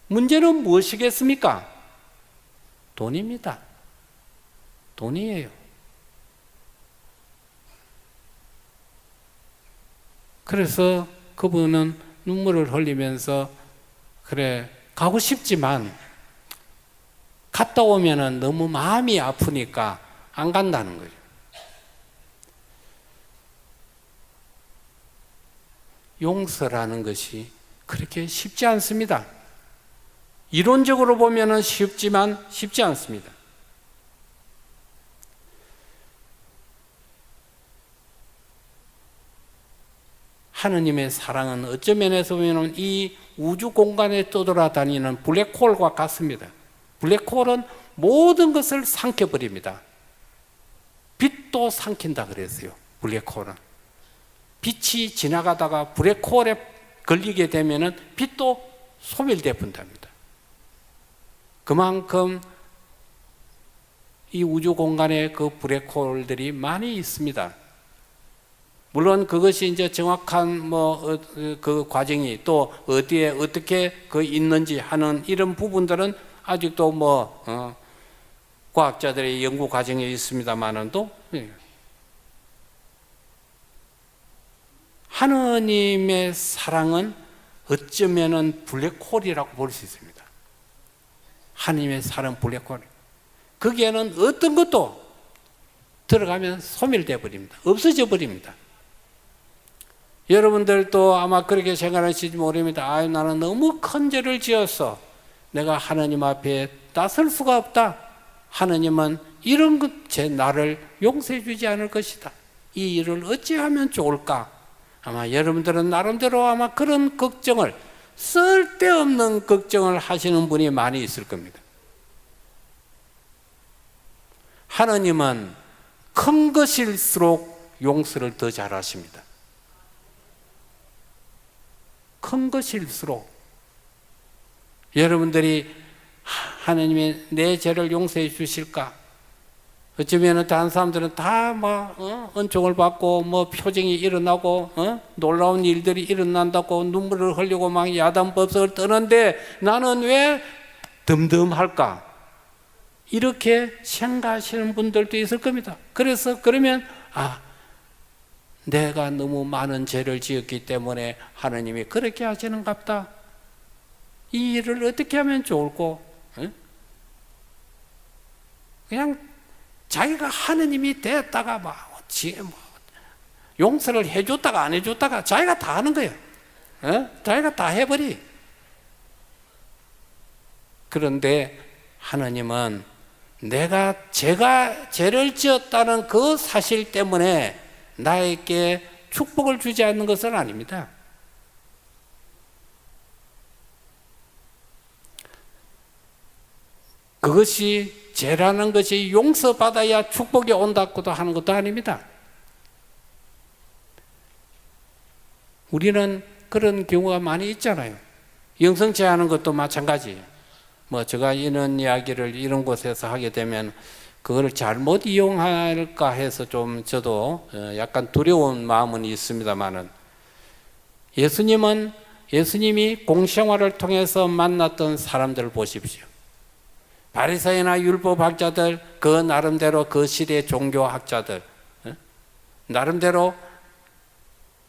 문제는 무엇이겠습니까? 돈입니다. 돈이에요. 그래서 그분은 눈물을 흘리면서 그래 가고 싶지만 갔다 오면은 너무 마음이 아프니까 안 간다는 거죠. 용서라는 것이 그렇게 쉽지 않습니다. 이론적으로 보면은 쉽지만 쉽지 않습니다. 하느님의 사랑은 어떤 면에서 보면 이 우주 공간에 떠돌아다니는 블랙홀과 같습니다. 블랙홀은 모든 것을 삼켜버립니다. 빛도 삼킨다 그랬어요. 블랙홀은 빛이 지나가다가 블랙홀에 걸리게 되면은 빛도 소멸돼 본답니다. 그만큼 이 우주 공간에 그 블랙홀들이 많이 있습니다. 물론 그것이 이제 정확한 그 과정이 또 어디에 어떻게 그 있는지 하는 이런 부분들은 아직도 과학자들의 연구 과정에 있습니다만은도 하느님의 사랑은 어쩌면은 블랙홀이라고 볼 수 있습니다. 하느님의 사랑 블랙홀. 거기에는 어떤 것도 들어가면 소멸돼 버립니다. 없어져 버립니다. 여러분들도 아마 그렇게 생각하실지 모릅니다. 나는 너무 큰 죄를 지었어. 내가 하나님 앞에 나설 수가 없다. 하나님은 이런 제 나를 용서해 주지 않을 것이다. 이 일을 어찌하면 좋을까? 아마 여러분들은 나름대로 아마 그런 걱정을, 쓸데없는 걱정을 하시는 분이 많이 있을 겁니다. 하나님은 큰 것일수록 용서를 더 잘하십니다. 큰 것일수록 여러분들이 하나님이 내 죄를 용서해 주실까? 어쩌면 다른 사람들은 다 은총을 받고 표정이 일어나고 놀라운 일들이 일어난다고 눈물을 흘리고 막 야단법석을 떠는데 나는 왜 덤덤할까? 이렇게 생각하시는 분들도 있을 겁니다. 그래서 그러면 내가 너무 많은 죄를 지었기 때문에 하나님이 그렇게 하시는갑다. 이 일을 어떻게 하면 좋을꼬? 그냥 자기가 하나님이 됐다가 용서를 해줬다가 안 해줬다가 자기가 다 하는 거예요. 자기가 다 해버리. 그런데 하나님은 제가 죄를 지었다는 그 사실 때문에 나에게 축복을 주지 않는 것은 아닙니다. 그것이 죄라는 것이 용서받아야 축복이 온다고도 하는 것도 아닙니다. 우리는 그런 경우가 많이 있잖아요. 영성죄 하는 것도 마찬가지. 제가 이런 이야기를 이런 곳에서 하게 되면 그걸 잘못 이용할까 해서 좀 저도 약간 두려운 마음은 있습니다만은 예수님이 공생활을 통해서 만났던 사람들을 보십시오. 바리새인이나 율법학자들, 그 나름대로 그 시대의 종교학자들, 나름대로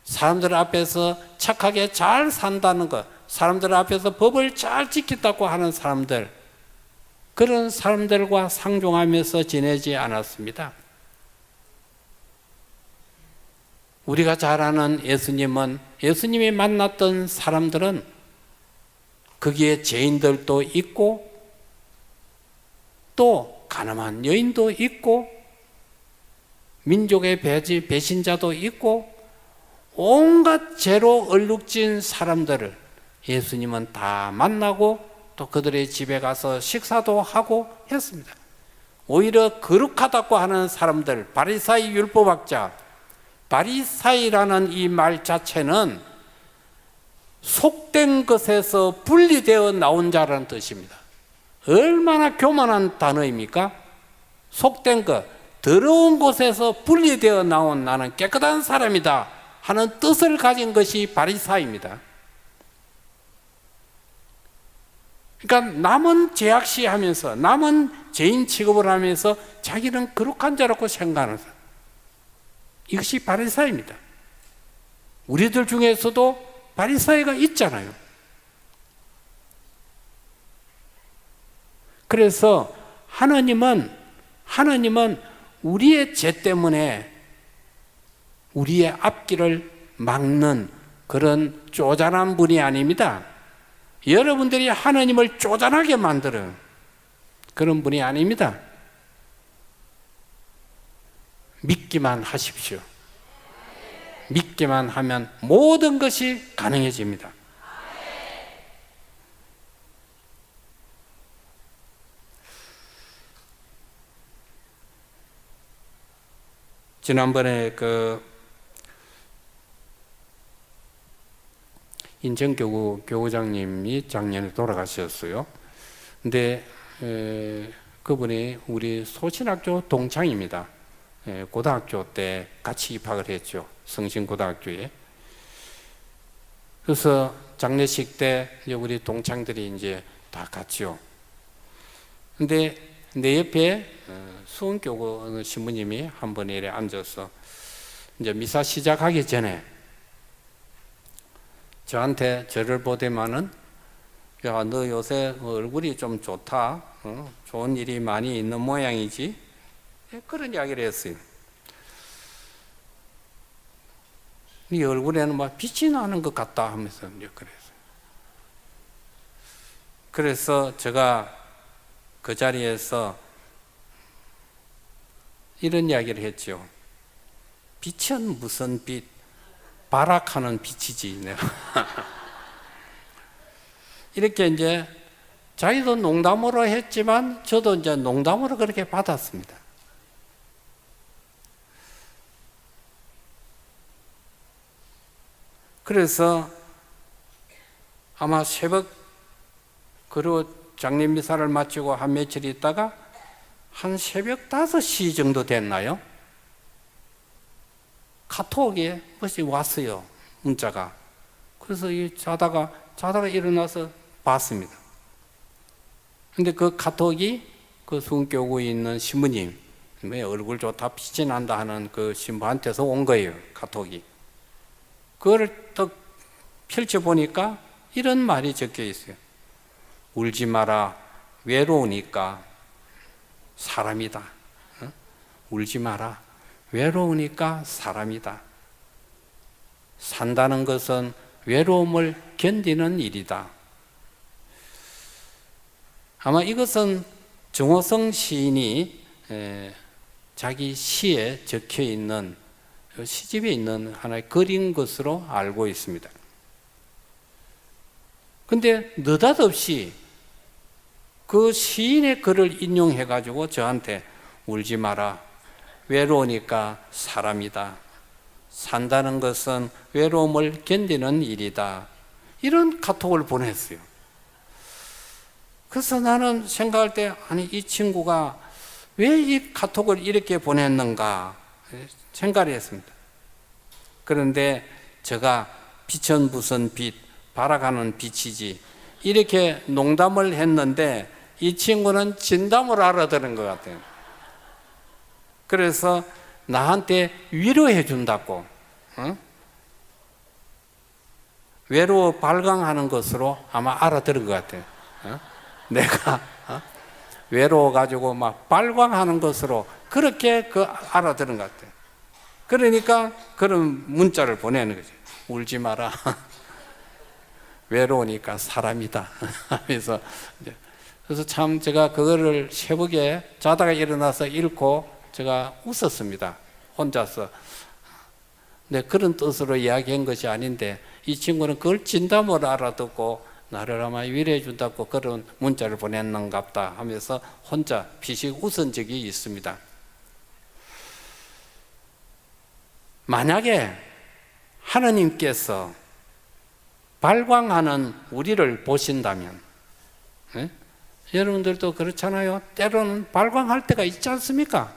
사람들 앞에서 착하게 잘 산다는 것, 사람들 앞에서 법을 잘 지킨다고 하는 사람들, 그런 사람들과 상종하면서 지내지 않았습니다. 우리가 잘 아는 예수님이 만났던 사람들은 거기에 죄인들도 있고 또 가늠한 여인도 있고 민족의 배신자도 있고 온갖 죄로 얼룩진 사람들을 예수님은 다 만나고 또 그들의 집에 가서 식사도 하고 했습니다. 오히려 거룩하다고 하는 사람들, 바리사이 율법학자, 바리사이라는 이 말 자체는 속된 것에서 분리되어 나온 자라는 뜻입니다. 얼마나 교만한 단어입니까? 속된 것, 더러운 곳에서 분리되어 나온 나는 깨끗한 사람이다 하는 뜻을 가진 것이 바리사입니다. 그러니까 남은 죄악시하면서 남은 죄인 취급을 하면서 자기는 거룩한 자라고 생각하는 사람, 이것이 바리사입니다. 우리들 중에서도 바리사이가 있잖아요. 그래서 하나님은 우리의 죄 때문에 우리의 앞길을 막는 그런 쪼잔한 분이 아닙니다. 여러분들이 하나님을 쪼잔하게 만드는 그런 분이 아닙니다. 믿기만 하십시오. 믿기만 하면 모든 것이 가능해집니다. 지난번에 인천교구 교구장님이 작년에 돌아가셨어요. 근데 그분이 우리 소신학교 동창입니다. 고등학교 때 같이 입학을 했죠. 성신고등학교에. 그래서 장례식 때 우리 동창들이 이제 다 갔죠. 근데 내 옆에 수원교구 신부님이 한 번 이래 앉아서 이제 미사 시작하기 전에 저한테 저를 보더만은, 야, 너 요새 얼굴이 좀 좋다. 좋은 일이 많이 있는 모양이지. 그런 이야기를 했어요. 네 얼굴에는 막 빛이 나는 것 같다 하면서 이제 그랬어요. 그래서 제가 그 자리에서 이런 이야기를 했죠. 빛은 무슨 빛? 발악하는 빛이지. 내가. 이렇게 이제 자기도 농담으로 했지만 저도 이제 농담으로 그렇게 받았습니다. 그래서 아마 새벽, 그리고 장례미사를 마치고 한 며칠 있다가 한 새벽 5시 정도 됐나요? 카톡에 무엇이 왔어요. 문자가. 그래서 자다가 일어나서 봤습니다. 근데 그 카톡이 그 수원교구에 있는 신부님, 왜 얼굴 좋다 빛이 난다 하는 그 신부한테서 온 거예요. 카톡이. 그걸 또 펼쳐보니까 이런 말이 적혀 있어요. 울지 마라. 외로우니까 사람이다. 울지 마라. 외로우니까 사람이다. 산다는 것은 외로움을 견디는 일이다. 아마 이것은 정호성 시인이 자기 시에 적혀 있는 시집에 있는 하나의 글인 것으로 알고 있습니다. 근데 느닷없이 그 시인의 글을 인용해 가지고 저한테 울지 마라. 외로우니까 사람이다. 산다는 것은 외로움을 견디는 일이다. 이런 카톡을 보냈어요. 그래서 나는 생각할 때, 아니, 이 친구가 왜 이 카톡을 이렇게 보냈는가 생각을 했습니다. 그런데 제가 빛은 무슨 빛, 발아가는 빛이지, 이렇게 농담을 했는데 이 친구는 진담을 알아들은 것 같아요. 그래서 나한테 위로해 준다고, 외로워 발광하는 것으로 아마 알아들은 것 같아요. 내가 외로워가지고 막 발광하는 것으로 그렇게 알아들은 것 같아요. 그러니까 그런 문자를 보내는 거죠. 울지 마라. 외로우니까 사람이다. 하면서 그래서 참 제가 그거를 새벽에 자다가 일어나서 읽고 제가 웃었습니다. 혼자서. 네, 그런 뜻으로 이야기한 것이 아닌데 이 친구는 그걸 진담을 알아듣고 나를 아마 위로해 준다고 그런 문자를 보냈는갑다 하면서 혼자 피식 웃은 적이 있습니다. 만약에 하느님께서 발광하는 우리를 보신다면, 여러분들도 그렇잖아요. 때로는 발광할 때가 있지 않습니까?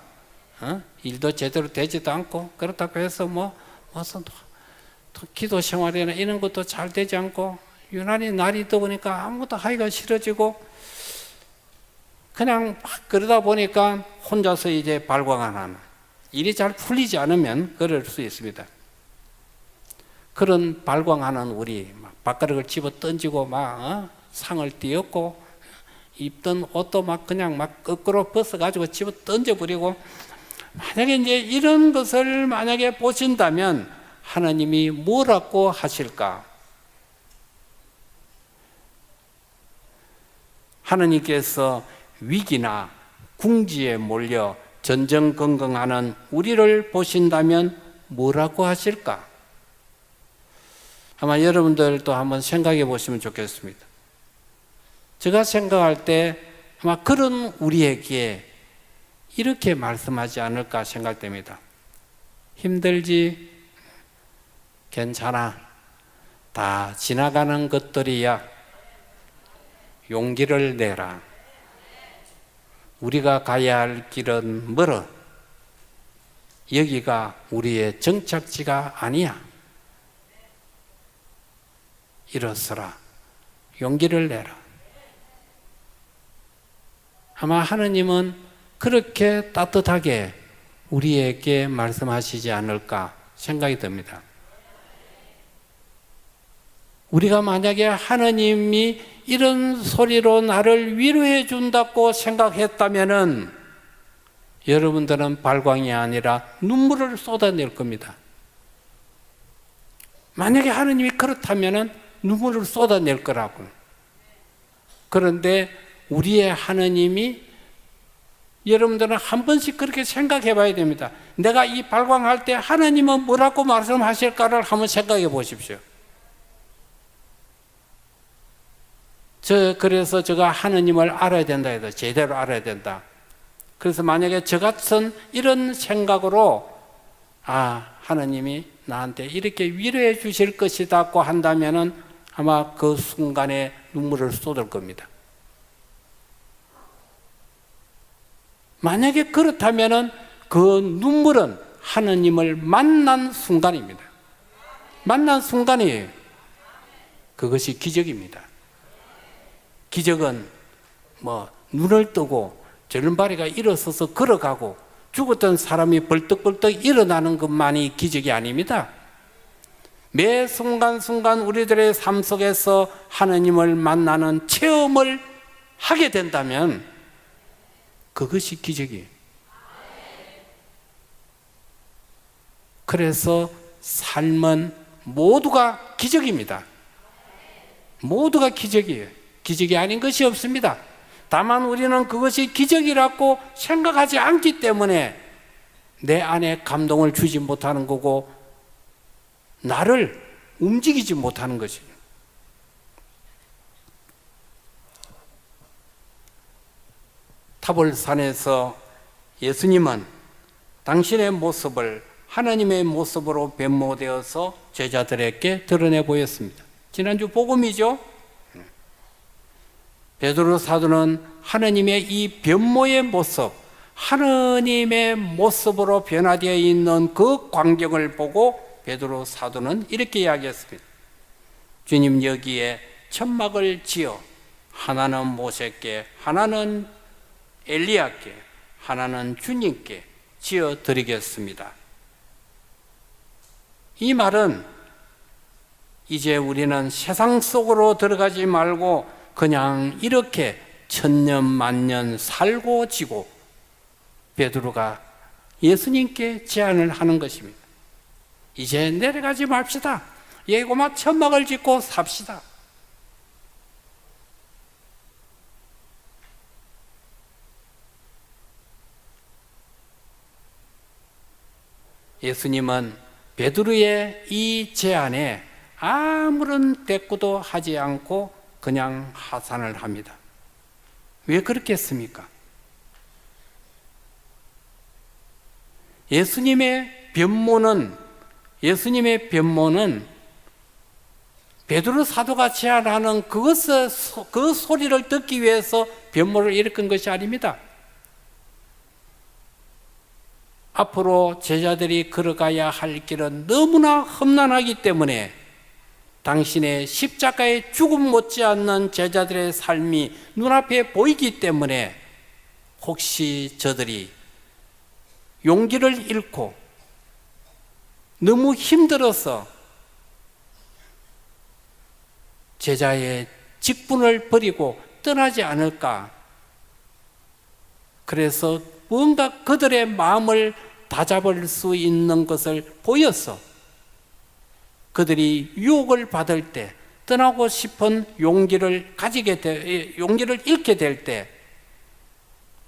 일도 제대로 되지도 않고 그렇다고 해서 무슨 기도 생활이나 이런 것도 잘 되지 않고 유난히 날이 더우니까 아무것도 하기가 싫어지고 그냥 막 그러다 보니까 혼자서 이제 발광하는 일이 잘 풀리지 않으면 그럴 수 있습니다. 그런 발광하는 우리 막 밥그릇을 집어 던지고 막 상을 띄었고 입던 옷도 막 그냥 막 거꾸로 벗어가지고 집어 던져버리고 만약에 이제 이런 것을 만약에 보신다면 하나님이 뭐라고 하실까? 하나님께서 위기나 궁지에 몰려 전전긍긍하는 우리를 보신다면 뭐라고 하실까? 아마 여러분들도 한번 생각해 보시면 좋겠습니다. 제가 생각할 때 아마 그런 우리에게 이렇게 말씀하지 않을까 생각됩니다. 힘들지? 괜찮아. 다 지나가는 것들이야. 용기를 내라. 우리가 가야 할 길은 멀어. 여기가 우리의 정착지가 아니야. 일어서라. 용기를 내라. 아마 하느님은 그렇게 따뜻하게 우리에게 말씀하시지 않을까 생각이 듭니다. 우리가 만약에 하느님이 이런 소리로 나를 위로해 준다고 생각했다면은 여러분들은 발광이 아니라 눈물을 쏟아낼 겁니다. 만약에 하느님이 그렇다면은 눈물을 쏟아낼 거라고. 그런데 우리의 하느님이 여러분들은 한 번씩 그렇게 생각해 봐야 됩니다. 내가 이 발광할 때 하느님은 뭐라고 말씀하실까를 한번 생각해 보십시오. 그래서 제가 하느님을 알아야 된다 해도 제대로 알아야 된다. 그래서 만약에 저 같은 이런 생각으로 하느님이 나한테 이렇게 위로해 주실 것이다고 한다면은 아마 그 순간에 눈물을 쏟을 겁니다. 만약에 그렇다면은 그 눈물은 하느님을 만난 순간입니다. 만난 순간이에요. 그것이 기적입니다. 기적은 눈을 뜨고 절름발이가 일어서서 걸어가고 죽었던 사람이 벌떡벌떡 일어나는 것만이 기적이 아닙니다. 매 순간순간 우리들의 삶 속에서 하느님을 만나는 체험을 하게 된다면 그것이 기적이에요. 그래서 삶은 모두가 기적입니다. 모두가 기적이에요. 기적이 아닌 것이 없습니다. 다만 우리는 그것이 기적이라고 생각하지 않기 때문에 내 안에 감동을 주지 못하는 거고 나를 움직이지 못하는 것이에요. 타볼산에서 예수님은 당신의 모습을 하나님의 모습으로 변모되어서 제자들에게 드러내 보였습니다. 지난주 복음이죠. 베드로 사도는 하나님의 이 변모의 모습, 하나님의 모습으로 변화되어 있는 그 광경을 보고 베드로 사도는 이렇게 이야기했습니다. 주님, 여기에 천막을 지어 하나는 모세께, 하나는 엘리야께, 하나는 주님께 지어 드리겠습니다. 이 말은 이제 우리는 세상 속으로 들어가지 말고 그냥 이렇게 천년 만년 살고 지고 베드로가 예수님께 제안을 하는 것입니다. 이제 내려가지 맙시다. 예고마 천막을 짓고 삽시다. 예수님은 베드로의 이 제안에 아무런 대꾸도 하지 않고 그냥 하산을 합니다. 왜 그렇게 했습니까? 예수님의 변모는 베드로 사도가 제안하는 그 소리를 듣기 위해서 변모를 일으킨 것이 아닙니다. 앞으로 제자들이 걸어가야 할 길은 너무나 험난하기 때문에 당신의 십자가의 죽음 못지않는 제자들의 삶이 눈앞에 보이기 때문에 혹시 저들이 용기를 잃고 너무 힘들어서 제자의 직분을 버리고 떠나지 않을까. 그래서 뭔가 그들의 마음을 다잡을 수 있는 것을 보였어. 그들이 유혹을 받을 때, 떠나고 싶은 용기를 잃게 될 때,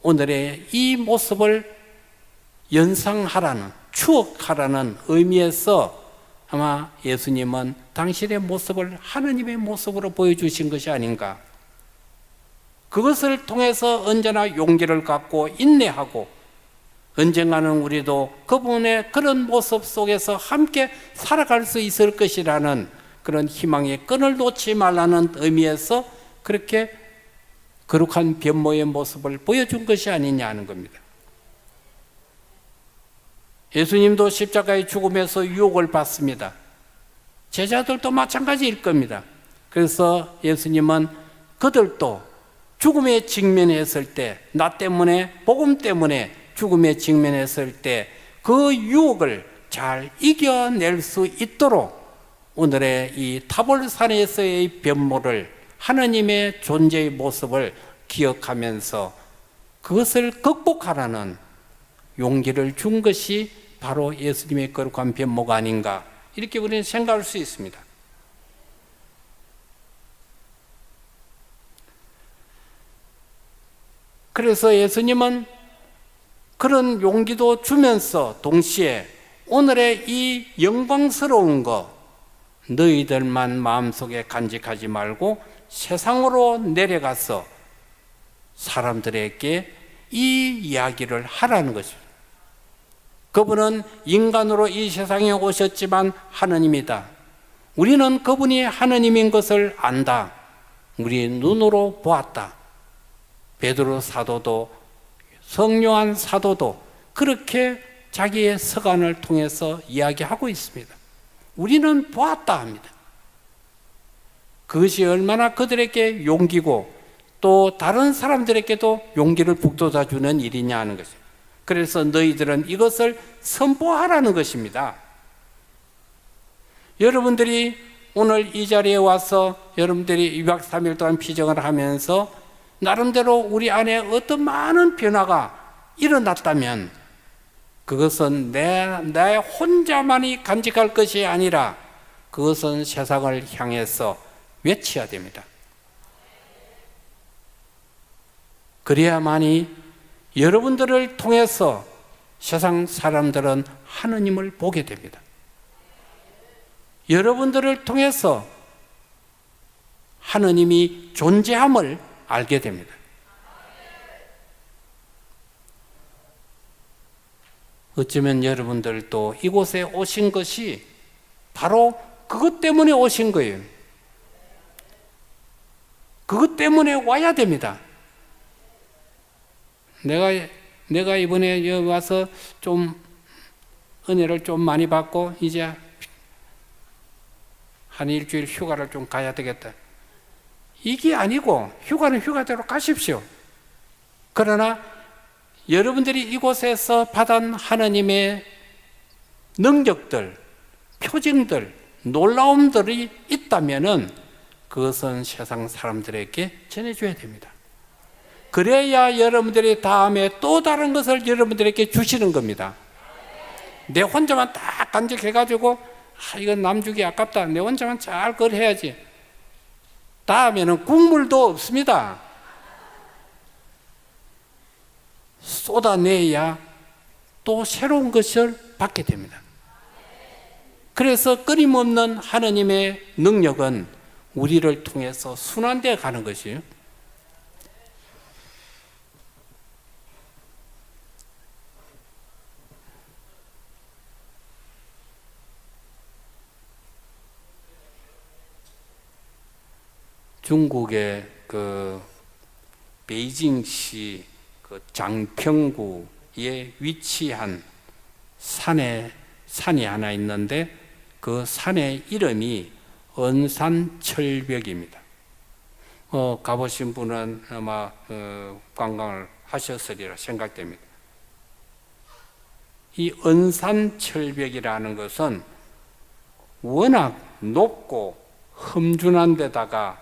오늘의 이 모습을 연상하라는, 추억하라는 의미에서 아마 예수님은 당신의 모습을 하느님의 모습으로 보여주신 것이 아닌가. 그것을 통해서 언제나 용기를 갖고 인내하고 언젠가는 우리도 그분의 그런 모습 속에서 함께 살아갈 수 있을 것이라는 그런 희망의 끈을 놓지 말라는 의미에서 그렇게 거룩한 변모의 모습을 보여준 것이 아니냐 하는 겁니다. 예수님도 십자가의 죽음에서 유혹을 받습니다. 제자들도 마찬가지일 겁니다. 그래서 예수님은 그들도 죽음에 직면했을 때, 나 때문에, 복음 때문에 죽음에 직면했을 때 그 유혹을 잘 이겨낼 수 있도록 오늘의 이 타볼산에서의 변모를, 하느님의 존재의 모습을 기억하면서 그것을 극복하라는 용기를 준 것이 바로 예수님의 거룩한 변모가 아닌가, 이렇게 우리는 생각할 수 있습니다. 그래서 예수님은 그런 용기도 주면서 동시에 오늘의 이 영광스러운 것, 너희들만 마음속에 간직하지 말고 세상으로 내려가서 사람들에게 이 이야기를 하라는 것입니다. 그분은 인간으로 이 세상에 오셨지만 하느님이다. 우리는 그분이 하느님인 것을 안다. 우리 눈으로 보았다. 베드로 사도도 성요한 사도도 그렇게 자기의 서간을 통해서 이야기하고 있습니다. 우리는 보았다 합니다. 그것이 얼마나 그들에게 용기고 또 다른 사람들에게도 용기를 북돋아주는 일이냐 하는 것입니다. 그래서 너희들은 이것을 선포하라는 것입니다. 여러분들이 오늘 이 자리에 와서 여러분들이 2박 3일 동안 피정을 하면서 나름대로 우리 안에 어떤 많은 변화가 일어났다면 그것은 내 혼자만이 간직할 것이 아니라 그것은 세상을 향해서 외쳐야 됩니다. 그래야만이 여러분들을 통해서 세상 사람들은 하느님을 보게 됩니다. 여러분들을 통해서 하느님이 존재함을 알게 됩니다. 어쩌면 여러분들도 이곳에 오신 것이 바로 그것 때문에 오신 거예요. 그것 때문에 와야 됩니다. 내가 이번에 여기 와서 좀 은혜를 좀 많이 받고 이제 한 일주일 휴가를 좀 가야 되겠다. 이게 아니고 휴가는 휴가대로 가십시오. 그러나 여러분들이 이곳에서 받은 하나님의 능력들, 표징들, 놀라움들이 있다면은 그것은 세상 사람들에게 전해줘야 됩니다. 그래야 여러분들이 다음에 또 다른 것을 여러분들에게 주시는 겁니다. 내 혼자만 딱 간직해가지고 이건 남 주기 아깝다. 내 혼자만 잘 그걸 해야지. 다음에는 국물도 없습니다. 쏟아내야 또 새로운 것을 받게 됩니다. 그래서 끊임없는 하느님의 능력은 우리를 통해서 순환되어 가는 것이에요. 중국의 그 베이징시 그 장평구에 위치한 산이 하나 있는데 그 산의 이름이 은산철벽입니다. 가보신 분은 아마 관광을 하셨으리라 생각됩니다. 이 은산철벽이라는 것은 워낙 높고 험준한 데다가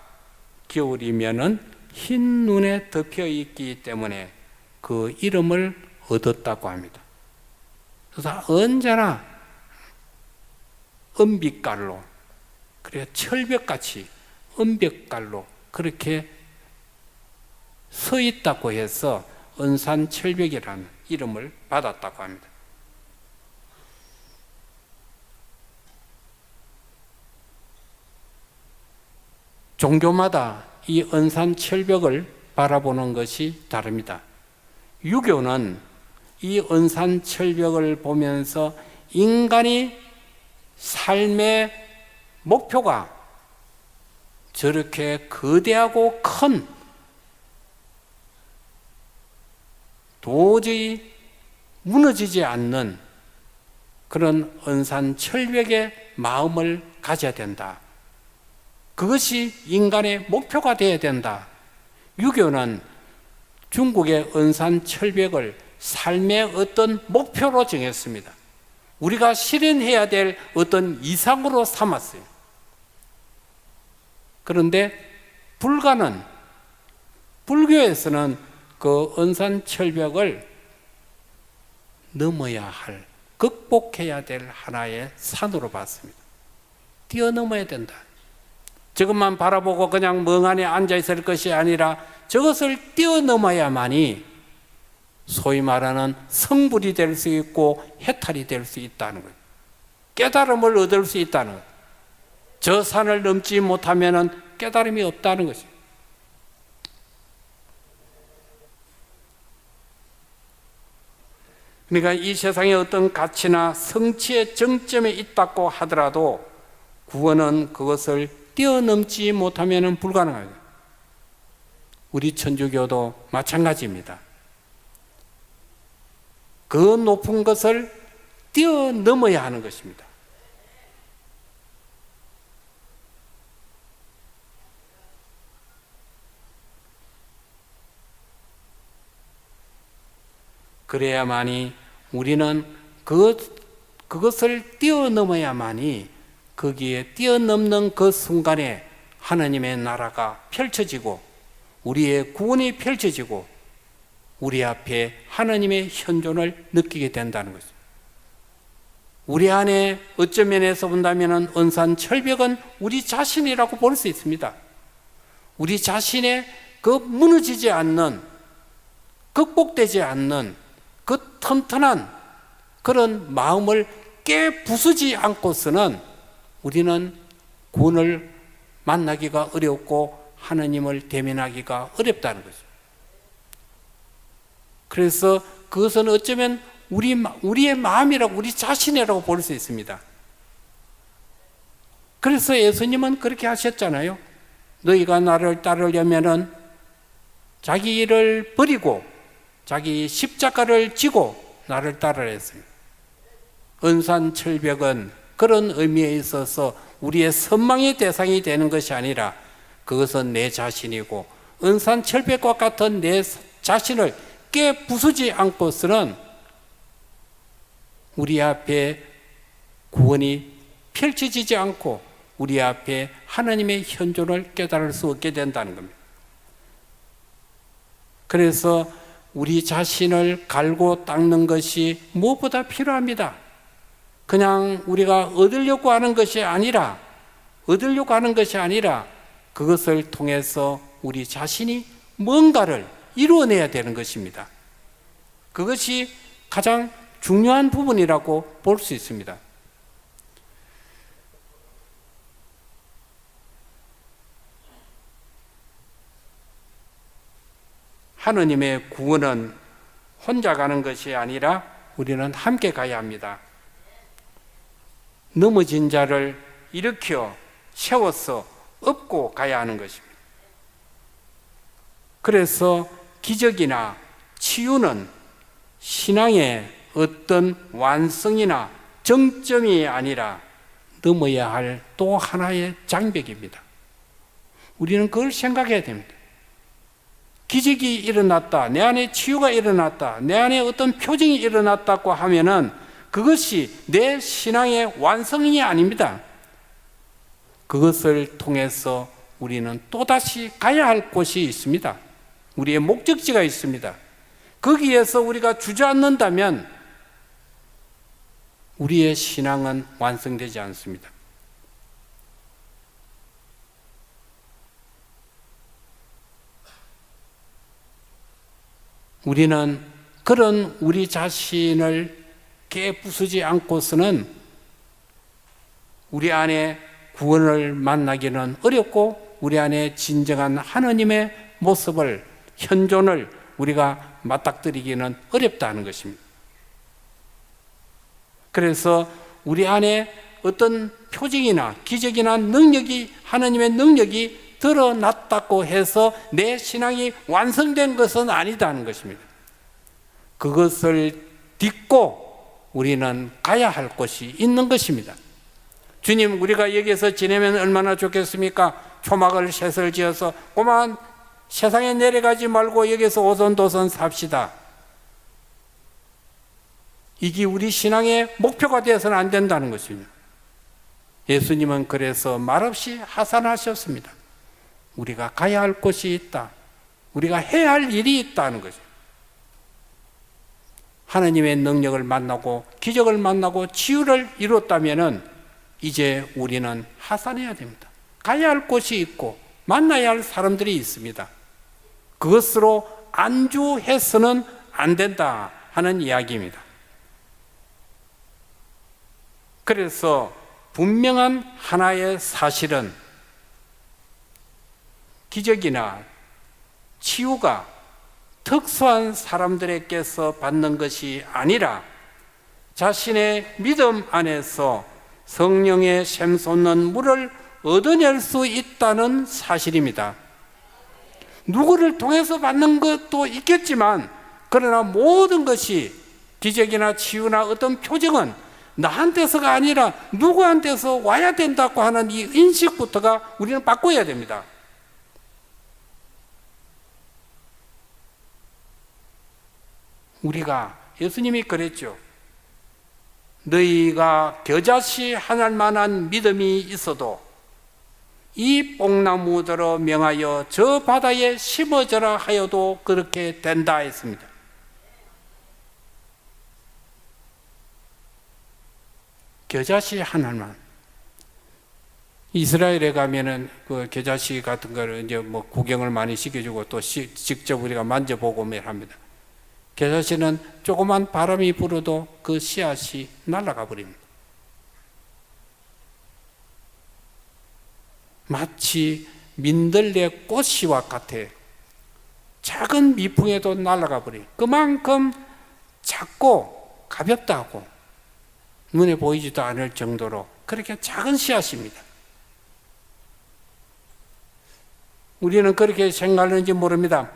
겨울이면은 흰 눈에 덮여 있기 때문에 그 이름을 얻었다고 합니다. 그래서 언제나 은빛깔로, 그래 철벽같이 은빛깔로 그렇게 서 있다고 해서 은산철벽이라는 이름을 받았다고 합니다. 종교마다 이 은산철벽을 바라보는 것이 다릅니다. 유교는 이 은산철벽을 보면서 인간이 삶의 목표가 저렇게 거대하고 큰 도저히 무너지지 않는 그런 은산철벽의 마음을 가져야 된다. 그것이 인간의 목표가 되어야 된다. 유교는 중국의 은산철벽을 삶의 어떤 목표로 정했습니다. 우리가 실현해야 될 어떤 이상으로 삼았어요. 그런데 불교에서는 그 은산철벽을 넘어야 할, 극복해야 될 하나의 산으로 봤습니다. 뛰어넘어야 된다. 저것만 바라보고 그냥 멍하니 앉아 있을 것이 아니라 저것을 뛰어넘어야만이 소위 말하는 성불이 될 수 있고 해탈이 될 수 있다는 거예요. 깨달음을 얻을 수 있다는 거예요. 저 산을 넘지 못하면 깨달음이 없다는 것이에요. 그러니까 이 세상에 어떤 가치나 성취의 정점에 있다고 하더라도 구원은 그것을 뛰어넘지 못하면 불가능합니다. 우리 천주교도 마찬가지입니다. 그 높은 것을 뛰어넘어야 하는 것입니다. 그래야만이 우리는 그것을 뛰어넘어야만이 거기에 뛰어넘는 그 순간에 하나님의 나라가 펼쳐지고 우리의 구원이 펼쳐지고 우리 앞에 하나님의 현존을 느끼게 된다는 것입니다. 우리 안에 어떤 면에서 본다면 은산철벽은 우리 자신이라고 볼 수 있습니다. 우리 자신의 그 무너지지 않는, 극복되지 않는 그 튼튼한 그런 마음을 깨부수지 않고서는 우리는 구원을 만나기가 어렵고 하나님을 대면하기가 어렵다는 거죠. 그래서 그것은 어쩌면 우리의 마음이라고, 우리 자신이라고 볼 수 있습니다. 그래서 예수님은 그렇게 하셨잖아요. 너희가 나를 따르려면은 자기 일을 버리고 자기 십자가를 지고 나를 따르라 했습니다. 은산철벽은 그런 의미에 있어서 우리의 선망의 대상이 되는 것이 아니라 그것은 내 자신이고 은산철벽과 같은 내 자신을 깨부수지 않고서는 우리 앞에 구원이 펼쳐지지 않고 우리 앞에 하나님의 현존을 깨달을 수 없게 된다는 겁니다. 그래서 우리 자신을 갈고 닦는 것이 무엇보다 필요합니다. 그냥 우리가 얻으려고 하는 것이 아니라 그것을 통해서 우리 자신이 뭔가를 이루어내야 되는 것입니다. 그것이 가장 중요한 부분이라고 볼 수 있습니다. 하느님의 구원은 혼자 가는 것이 아니라 우리는 함께 가야 합니다. 넘어진 자를 일으켜 세워서 업고 가야 하는 것입니다. 그래서 기적이나 치유는 신앙의 어떤 완성이나 정점이 아니라 넘어야 할 또 하나의 장벽입니다. 우리는 그걸 생각해야 됩니다. 기적이 일어났다, 내 안에 치유가 일어났다, 내 안에 어떤 표징이 일어났다고 하면은 그것이 내 신앙의 완성이 아닙니다. 그것을 통해서 우리는 또다시 가야 할 곳이 있습니다. 우리의 목적지가 있습니다. 거기에서 우리가 주저앉는다면 우리의 신앙은 완성되지 않습니다. 우리는 그런 우리 자신을 깨부수지 않고서는 우리 안에 구원을 만나기는 어렵고 우리 안에 진정한 하나님의 모습을, 현존을 우리가 맞닥뜨리기는 어렵다는 것입니다. 그래서 우리 안에 어떤 표징이나 기적이나 능력이, 하나님의 능력이 드러났다고 해서 내 신앙이 완성된 것은 아니다는 것입니다. 그것을 딛고 우리는 가야 할 곳이 있는 것입니다. 주님, 우리가 여기서 지내면 얼마나 좋겠습니까? 초막을 셋을 지어서 고만 세상에 내려가지 말고 여기서 오손도손 삽시다. 이게 우리 신앙의 목표가 되어서는 안 된다는 것입니다. 예수님은 그래서 말없이 하산하셨습니다. 우리가 가야 할 곳이 있다. 우리가 해야 할 일이 있다는 거죠. 하나님의 능력을 만나고 기적을 만나고 치유를 이뤘다면은 이제 우리는 하산해야 됩니다. 가야 할 곳이 있고 만나야 할 사람들이 있습니다. 그것으로 안주해서는 안 된다 하는 이야기입니다. 그래서 분명한 하나의 사실은 기적이나 치유가 특수한 사람들에게서 받는 것이 아니라 자신의 믿음 안에서 성령의 샘솟는 물을 얻어낼 수 있다는 사실입니다. 누구를 통해서 받는 것도 있겠지만 그러나 모든 것이 기적이나 치유나 어떤 표정은 나한테서가 아니라 누구한테서 와야 된다고 하는 이 인식부터가 우리는 바꿔야 됩니다. 우리가 예수님이 그랬죠. 너희가 겨자씨 하나 만한 믿음이 있어도 이 뽕나무들어 명하여 저 바다에 심어져라 하여도 그렇게 된다 했습니다. 겨자씨 하나만. 이스라엘에 가면은 그 겨자씨 같은 거를 이제 뭐 구경을 많이 시켜주고 또 직접 우리가 만져보고 합니다. 겨자씨는 조그만 바람이 불어도 그 씨앗이 날아가 버립니다. 마치 민들레 꽃씨와 같아. 작은 미풍에도 날아가 버려요. 그만큼 작고 가볍다고 눈에 보이지도 않을 정도로 그렇게 작은 씨앗입니다. 우리는 그렇게 생각하는지 모릅니다.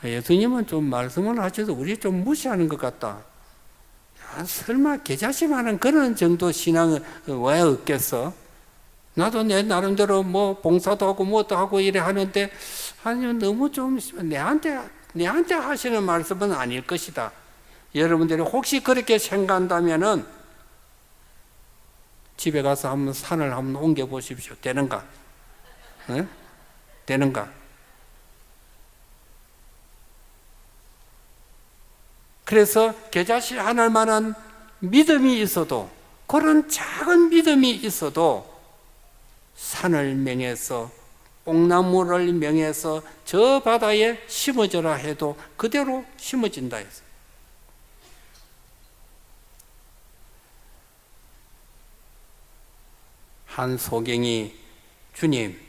예수님은 좀 말씀을 하셔도 우리 좀 무시하는 것 같다. 설마 겨자씨만한 그런 정도 신앙은 왜 없겠어? 나도 내 나름대로 뭐 봉사도 하고 뭐도 하고 이래 하는데 아니 너무 좀 내한테 하시는 말씀은 아닐 것이다. 여러분들이 혹시 그렇게 생각한다면은 집에 가서 한번 산을 한번 옮겨 보십시오. 되는가? 네? 되는가? 그래서 겨자씨 하나만한 믿음이 있어도 그런 작은 믿음이 있어도 산을 명해서 뽕나무를 명해서 저 바다에 심어져라 해도 그대로 심어진다 했어요. 한 소경이 주님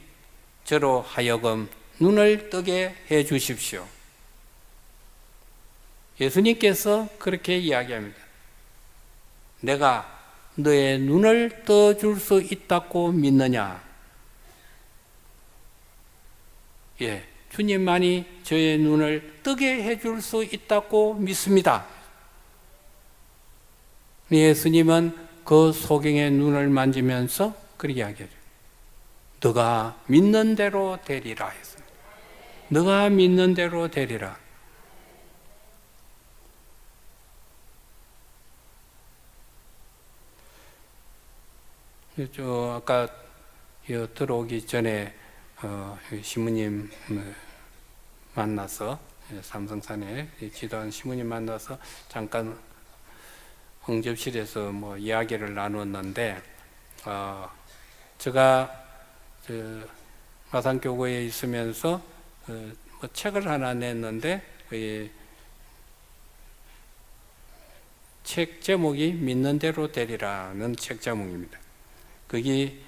저로 하여금 눈을 뜨게 해 주십시오. 예수님께서 그렇게 이야기합니다. 내가 너의 눈을 떠줄 수 있다고 믿느냐? 예, 주님만이 저의 눈을 뜨게 해줄 수 있다고 믿습니다. 예수님은 그 소경의 눈을 만지면서 그렇게 이야기하죠. 너가 믿는 대로 되리라 했습니다. 너가 믿는 대로 되리라. 아까 들어오기 전에 시무님 만나서 삼성산에 지도한 시무님 만나서 잠깐 응접실에서 이야기를 나눴는데 제가 마산교구에 있으면서 책을 하나 냈는데 책 제목이 믿는 대로 되리라는 책 제목입니다. 그게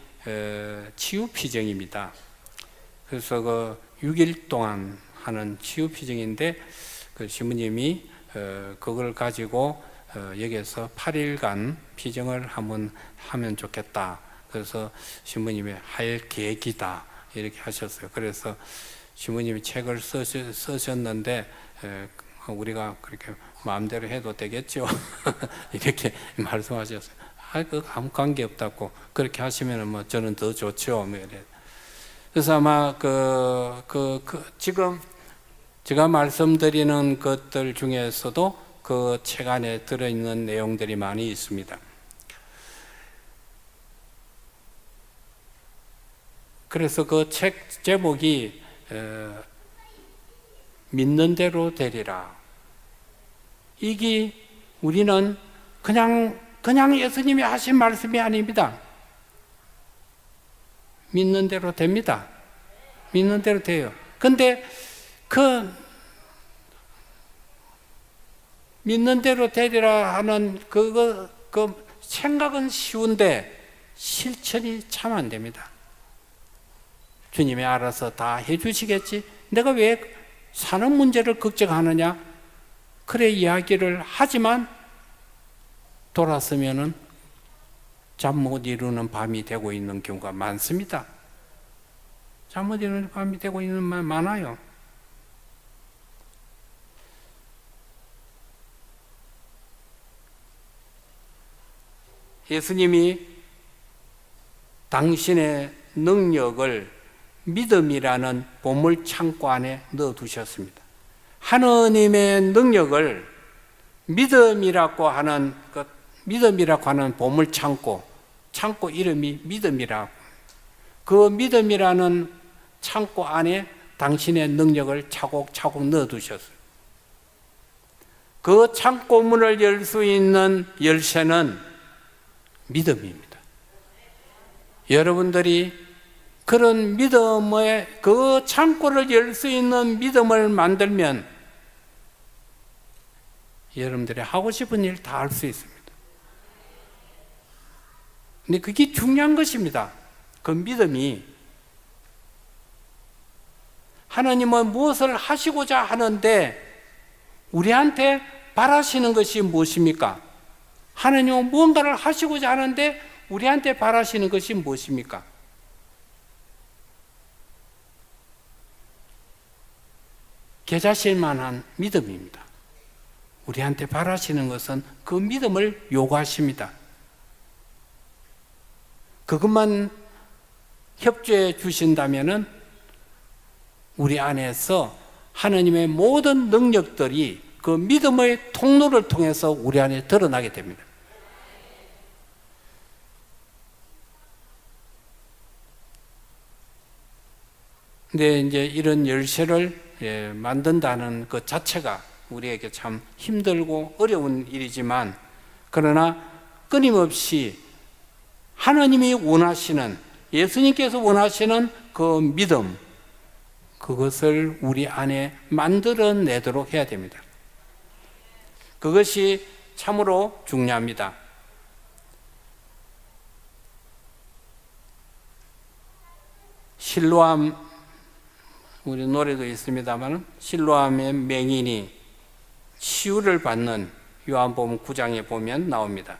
치유피정입니다. 그래서 그 6일 동안 하는 치유피정인데 그 시무님이 그걸 가지고 여기에서 8일간 피정을 한번 하면 좋겠다. 그래서 시무님이 할 계획이다 이렇게 하셨어요. 그래서 시무님이 책을 쓰셨는데 우리가 그렇게 마음대로 해도 되겠죠. 이렇게 말씀하셨어요. 그 아무 관계 없다고 그렇게 하시면 저는 더 좋죠. 그래서 아마 지금 제가 말씀드리는 것들 중에서도 그 책 안에 들어있는 내용들이 많이 있습니다. 그래서 그 책 제목이 믿는 대로 되리라. 이게 우리는 그냥 예수님이 하신 말씀이 아닙니다. 믿는 대로 됩니다. 믿는 대로 돼요. 근데 그 믿는 대로 되리라 하는 그 생각은 쉬운데 실천이 참 안 됩니다. 주님이 알아서 다 해주시겠지. 내가 왜 사는 문제를 걱정하느냐? 그래 이야기를 하지만 돌아서면은 잠 못 이루는 밤이 되고 있는 경우가 많습니다. 잠 못 이루는 밤이 되고 있는 말 많아요. 예수님이 당신의 능력을 믿음이라는 보물 창고 안에 넣어두셨습니다. 하느님의 능력을 믿음이라고 하는 보물 창고 이름이 믿음이라고. 그 믿음이라는 창고 안에 당신의 능력을 차곡차곡 넣어두셨어요. 그 창고 문을 열 수 있는 열쇠는 믿음입니다. 여러분들이 그런 믿음의 그 창고를 열 수 있는 믿음을 만들면 여러분들이 하고 싶은 일 다 할 수 있습니다. 근데 그게 중요한 것입니다. 그 믿음이 하나님은 무엇을 하시고자 하는데 우리한테 바라시는 것이 무엇입니까? 하나님은 무언가를 하시고자 하는데 우리한테 바라시는 것이 무엇입니까? 계자실 만한 믿음입니다. 우리한테 바라시는 것은 그 믿음을 요구하십니다. 그것만 협조해 주신다면은 우리 안에서 하나님의 모든 능력들이 그 믿음의 통로를 통해서 우리 안에 드러나게 됩니다. 근데 이제 이런 열쇠를 만든다는 것 자체가 우리에게 참 힘들고 어려운 일이지만, 그러나 끊임없이 하나님이 원하시는, 예수님께서 원하시는 그 믿음, 그것을 우리 안에 만들어내도록 해야 됩니다. 그것이 참으로 중요합니다. 실로암, 우리 노래도 있습니다만 실로암의 맹인이 치유를 받는 요한복음 9장에 보면 나옵니다.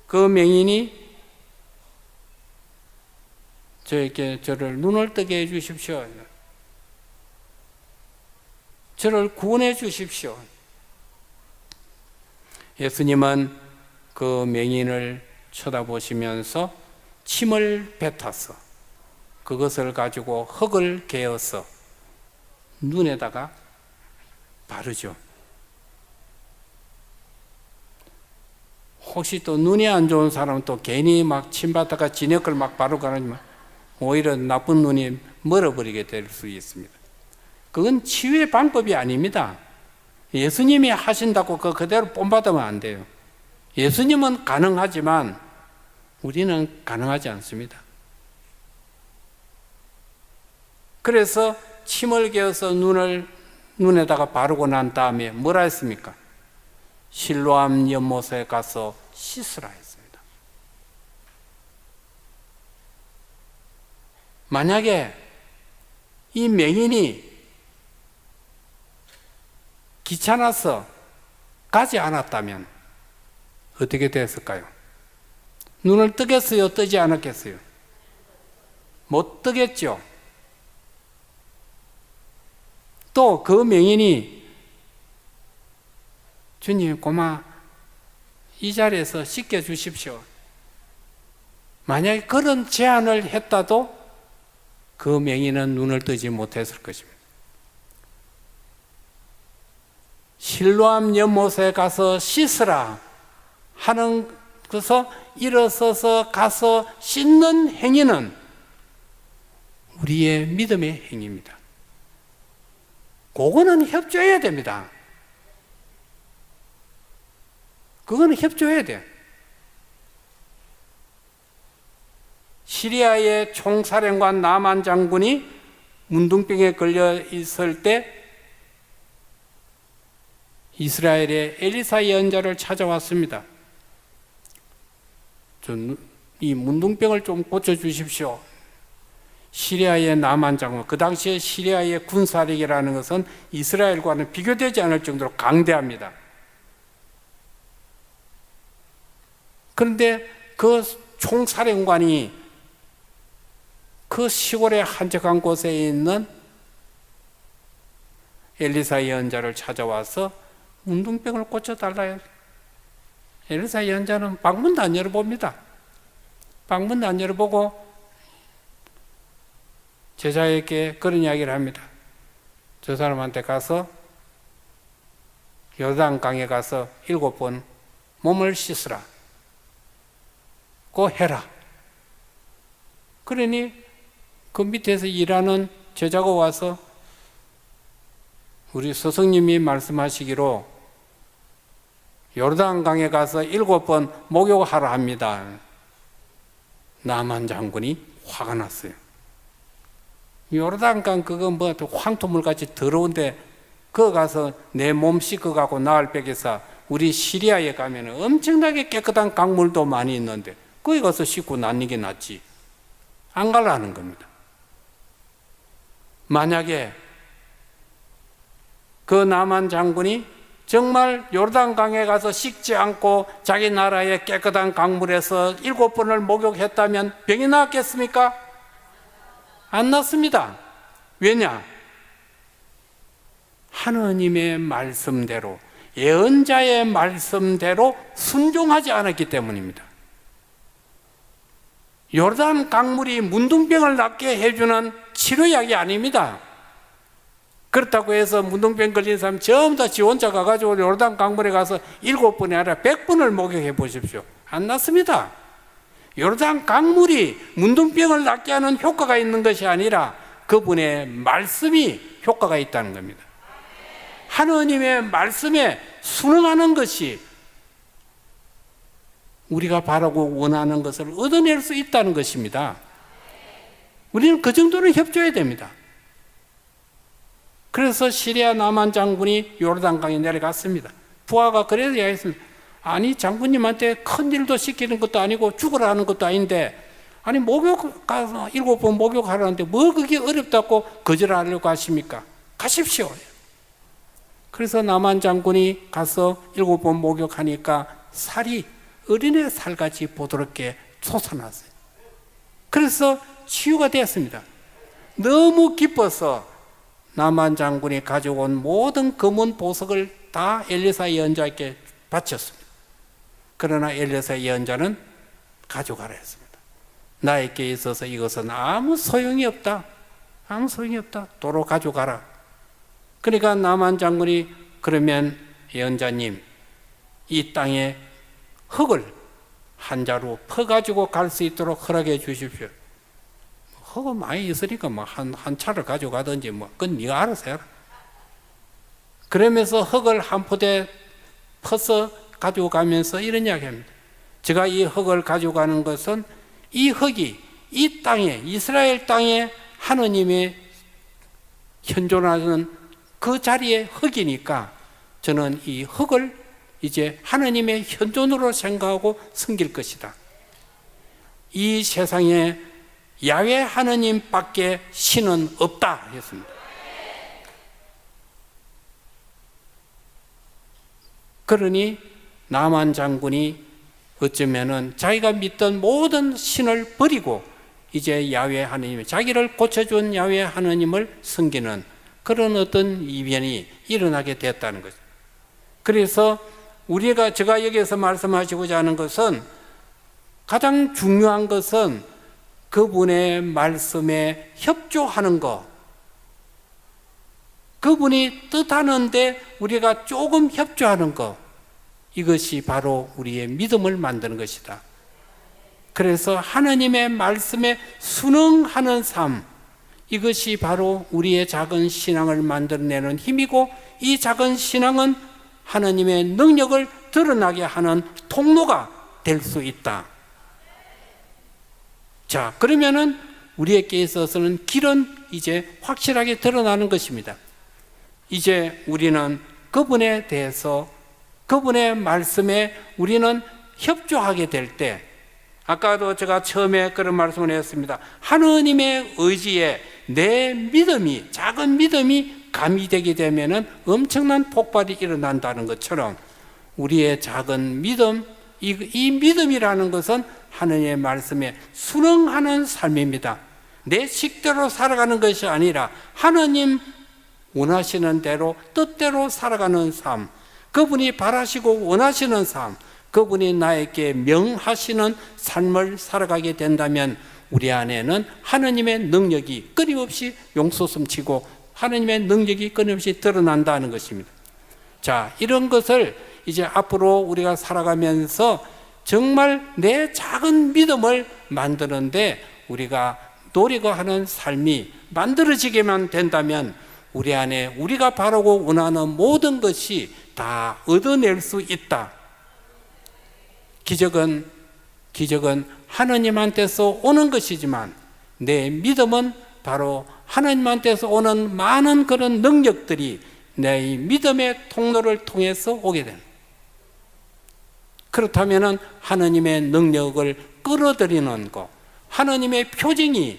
그 맹인이 저에게 저를 눈을 뜨게 해 주십시오. 저를 구원해 주십시오. 예수님은 그 맹인을 쳐다보시면서 침을 뱉어서 그것을 가지고 흙을 개어서 눈에다가 바르죠. 혹시 또 눈이 안 좋은 사람은 또 괜히 막 침받다가 진액을 막 바르고 가면 오히려 나쁜 눈이 멀어버리게 될 수 있습니다. 그건 치유의 방법이 아닙니다. 예수님이 하신다고 그대로 본받으면 안 돼요. 예수님은 가능하지만 우리는 가능하지 않습니다. 그래서 침을 개어서 눈에다가 바르고 난 다음에 뭐라 했습니까? 실로암 연못에 가서 씻으라 했습니다. 만약에 이 맹인이 귀찮아서 가지 않았다면 어떻게 됐을까요? 눈을 뜨겠어요? 뜨지 않았겠어요? 못 뜨겠죠. 또 그 맹인이 주님 고마 이 자리에서 씻겨 주십시오. 만약에 그런 제안을 했다도 그 맹인은 눈을 뜨지 못했을 것입니다. 실로암 연못에 가서 씻으라 하는 것에서 일어서서 가서 씻는 행위는 우리의 믿음의 행위입니다. 그거는 협조해야 됩니다. 그거는 협조해야 돼. 시리아의 총사령관 나만 장군이 문둥병에 걸려 있을 때 이스라엘의 엘리사 예언자를 찾아왔습니다. 이 문둥병을 좀 고쳐주십시오. 시리아의 나만 장군, 그 당시에 시리아의 군사력이라는 것은 이스라엘과는 비교되지 않을 정도로 강대합니다. 그런데 그 총사령관이 그 시골의 한적한 곳에 있는 엘리사 예언자를 찾아와서 문둥병을 고쳐달라 해요. 엘리사 예언자는 방문도 안 열어봅니다. 방문도 안 열어보고 제자에게 그런 이야기를 합니다. 저 사람한테 가서 요단강에 가서 7번 몸을 씻으라. 고 해라. 그러니 그 밑에서 일하는 제자가 와서 우리 스승님이 말씀하시기로 요르단강에 가서 7번 목욕하라 합니다. 나만 장군이 화가 났어요. 요르단강 그거 뭐 황토물같이 더러운데 그거 가서 내 몸 씻어가고 나을 뺏겨서 우리 시리아에 가면 엄청나게 깨끗한 강물도 많이 있는데 거기 가서 씻고 나는 게 낫지. 안 가라는 겁니다. 만약에 그 나만 장군이 정말 요르단강에 가서 씻지 않고 자기 나라의 깨끗한 강물에서 7번을 목욕했다면 병이 나았겠습니까? 안 났습니다. 왜냐? 하느님의 말씀대로, 예언자의 말씀대로 순종하지 않았기 때문입니다. 요르단 강물이 문둥병을 낫게 해주는 치료약이 아닙니다. 그렇다고 해서 문둥병 걸린 사람 전부 다 지 혼자 가가지고 요르단 강물에 가서 7번이 아니라 100번을 목욕해 보십시오. 안 낫습니다. 요르단 강물이 문둥병을 낫게 하는 효과가 있는 것이 아니라 그분의 말씀이 효과가 있다는 겁니다. 하느님의 말씀에 순응하는 것이 우리가 바라고 원하는 것을 얻어낼 수 있다는 것입니다. 우리는 그 정도는 협조해야 됩니다. 그래서 시리아 나만 장군이 요르단강에 내려갔습니다. 부하가 그래서 이야기했습니다. 아니 장군님한테 큰 일도 시키는 것도 아니고 죽으라 하는 것도 아닌데 아니 목욕 가서 7번 목욕하라는데 뭐 그게 어렵다고 거절하려고 하십니까? 가십시오. 그래서 나만 장군이 가서 7번 목욕하니까 살이 어린애 살같이 보드럽게 솟아났어요. 그래서 치유가 되었습니다. 너무 기뻐서 나만 장군이 가져온 모든 검은 보석을 다 엘리사 예언자에게 바쳤습니다. 그러나 엘리사 예언자는 가져가라 했습니다. 나에게 있어서 이것은 아무 소용이 없다. 아무 소용이 없다. 도로 가져가라. 그러니까 나만 장군이 그러면 예언자님, 이 땅에 흙을 한 자루 퍼가지고 갈 수 있도록 허락해 주십시오. 흙은 많이 있으니까 뭐 한 차를 가져가든지 뭐 그건 네가 알아서 해라. 그러면서 흙을 한 포대 퍼서 가져가면서 이런 이야기합니다. 제가 이 흙을 가져가는 것은 이 흙이 이 땅에, 이스라엘 땅에 하느님의 현존하는 그 자리의 흙이니까 저는 이 흙을 이제 하느님의 현존으로 생각하고 섬길 것이다. 이 세상에 야훼 하느님밖에 신은 없다 했습니다. 그러니 나만 장군이 어쩌면은 자기가 믿던 모든 신을 버리고 이제 야훼 하느님, 자기를 고쳐준 야훼 하느님을 섬기는 그런 어떤 이변이 일어나게 됐다는 거죠. 그래서 제가 여기서 말씀하시고자 하는 것은 가장 중요한 것은 그분의 말씀에 협조하는 것. 그분이 뜻하는데 우리가 조금 협조하는 것. 이것이 바로 우리의 믿음을 만드는 것이다. 그래서 하나님의 말씀에 순응하는 삶, 이것이 바로 우리의 작은 신앙을 만들어내는 힘이고, 이 작은 신앙은 하나님의 능력을 드러나게 하는 통로가 될 수 있다. 자, 그러면은 우리에게 있어서는 길은 이제 확실하게 드러나는 것입니다. 이제 우리는 그분에 대해서, 그분의 말씀에 우리는 협조하게 될 때, 아까도 제가 처음에 그런 말씀을 했습니다. 하느님의 의지에 내 믿음이, 작은 믿음이 가미되게 되면은 엄청난 폭발이 일어난다는 것처럼 우리의 작은 믿음, 이 믿음이라는 것은 하느님의 말씀에 순응하는 삶입니다. 내 식대로 살아가는 것이 아니라 하느님 원하시는 대로 뜻대로 살아가는 삶, 그분이 바라시고 원하시는 삶, 그분이 나에게 명하시는 삶을 살아가게 된다면 우리 안에는 하느님의 능력이 끊임없이 용솟음치고 하느님의 능력이 끊임없이 드러난다는 것입니다. 자, 이런 것을 이제 앞으로 우리가 살아가면서 정말 내 작은 믿음을 만드는데 우리가 노력하는 삶이 만들어지게만 된다면 우리 안에 우리가 바라고 원하는 모든 것이 다 얻어낼 수 있다. 기적은 하느님한테서 오는 것이지만 내 믿음은 바로 하나님한테서 오는 많은 그런 능력들이 내 믿음의 통로를 통해서 오게 됩니다. 그렇다면 하나님의 능력을 끌어들이는 것, 하나님의 표징이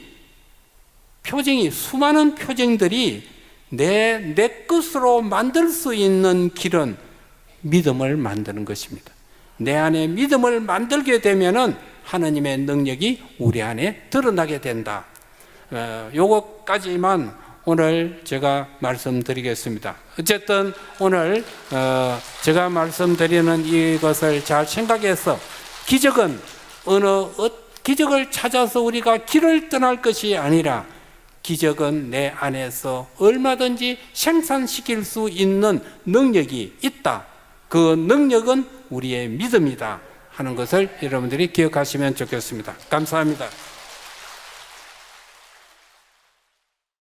수많은 표징들이 내 것으로 만들 수 있는 길은 믿음을 만드는 것입니다. 내 안에 믿음을 만들게 되면은 하나님의 능력이 우리 안에 드러나게 된다. 요것까지만 오늘 제가 말씀드리겠습니다. 어쨌든 오늘 제가 말씀드리는 이것을 잘 생각해서 기적을 찾아서 우리가 길을 떠날 것이 아니라 기적은 내 안에서 얼마든지 생산시킬 수 있는 능력이 있다. 그 능력은 우리의 믿음이다 하는 것을 여러분들이 기억하시면 좋겠습니다. 감사합니다.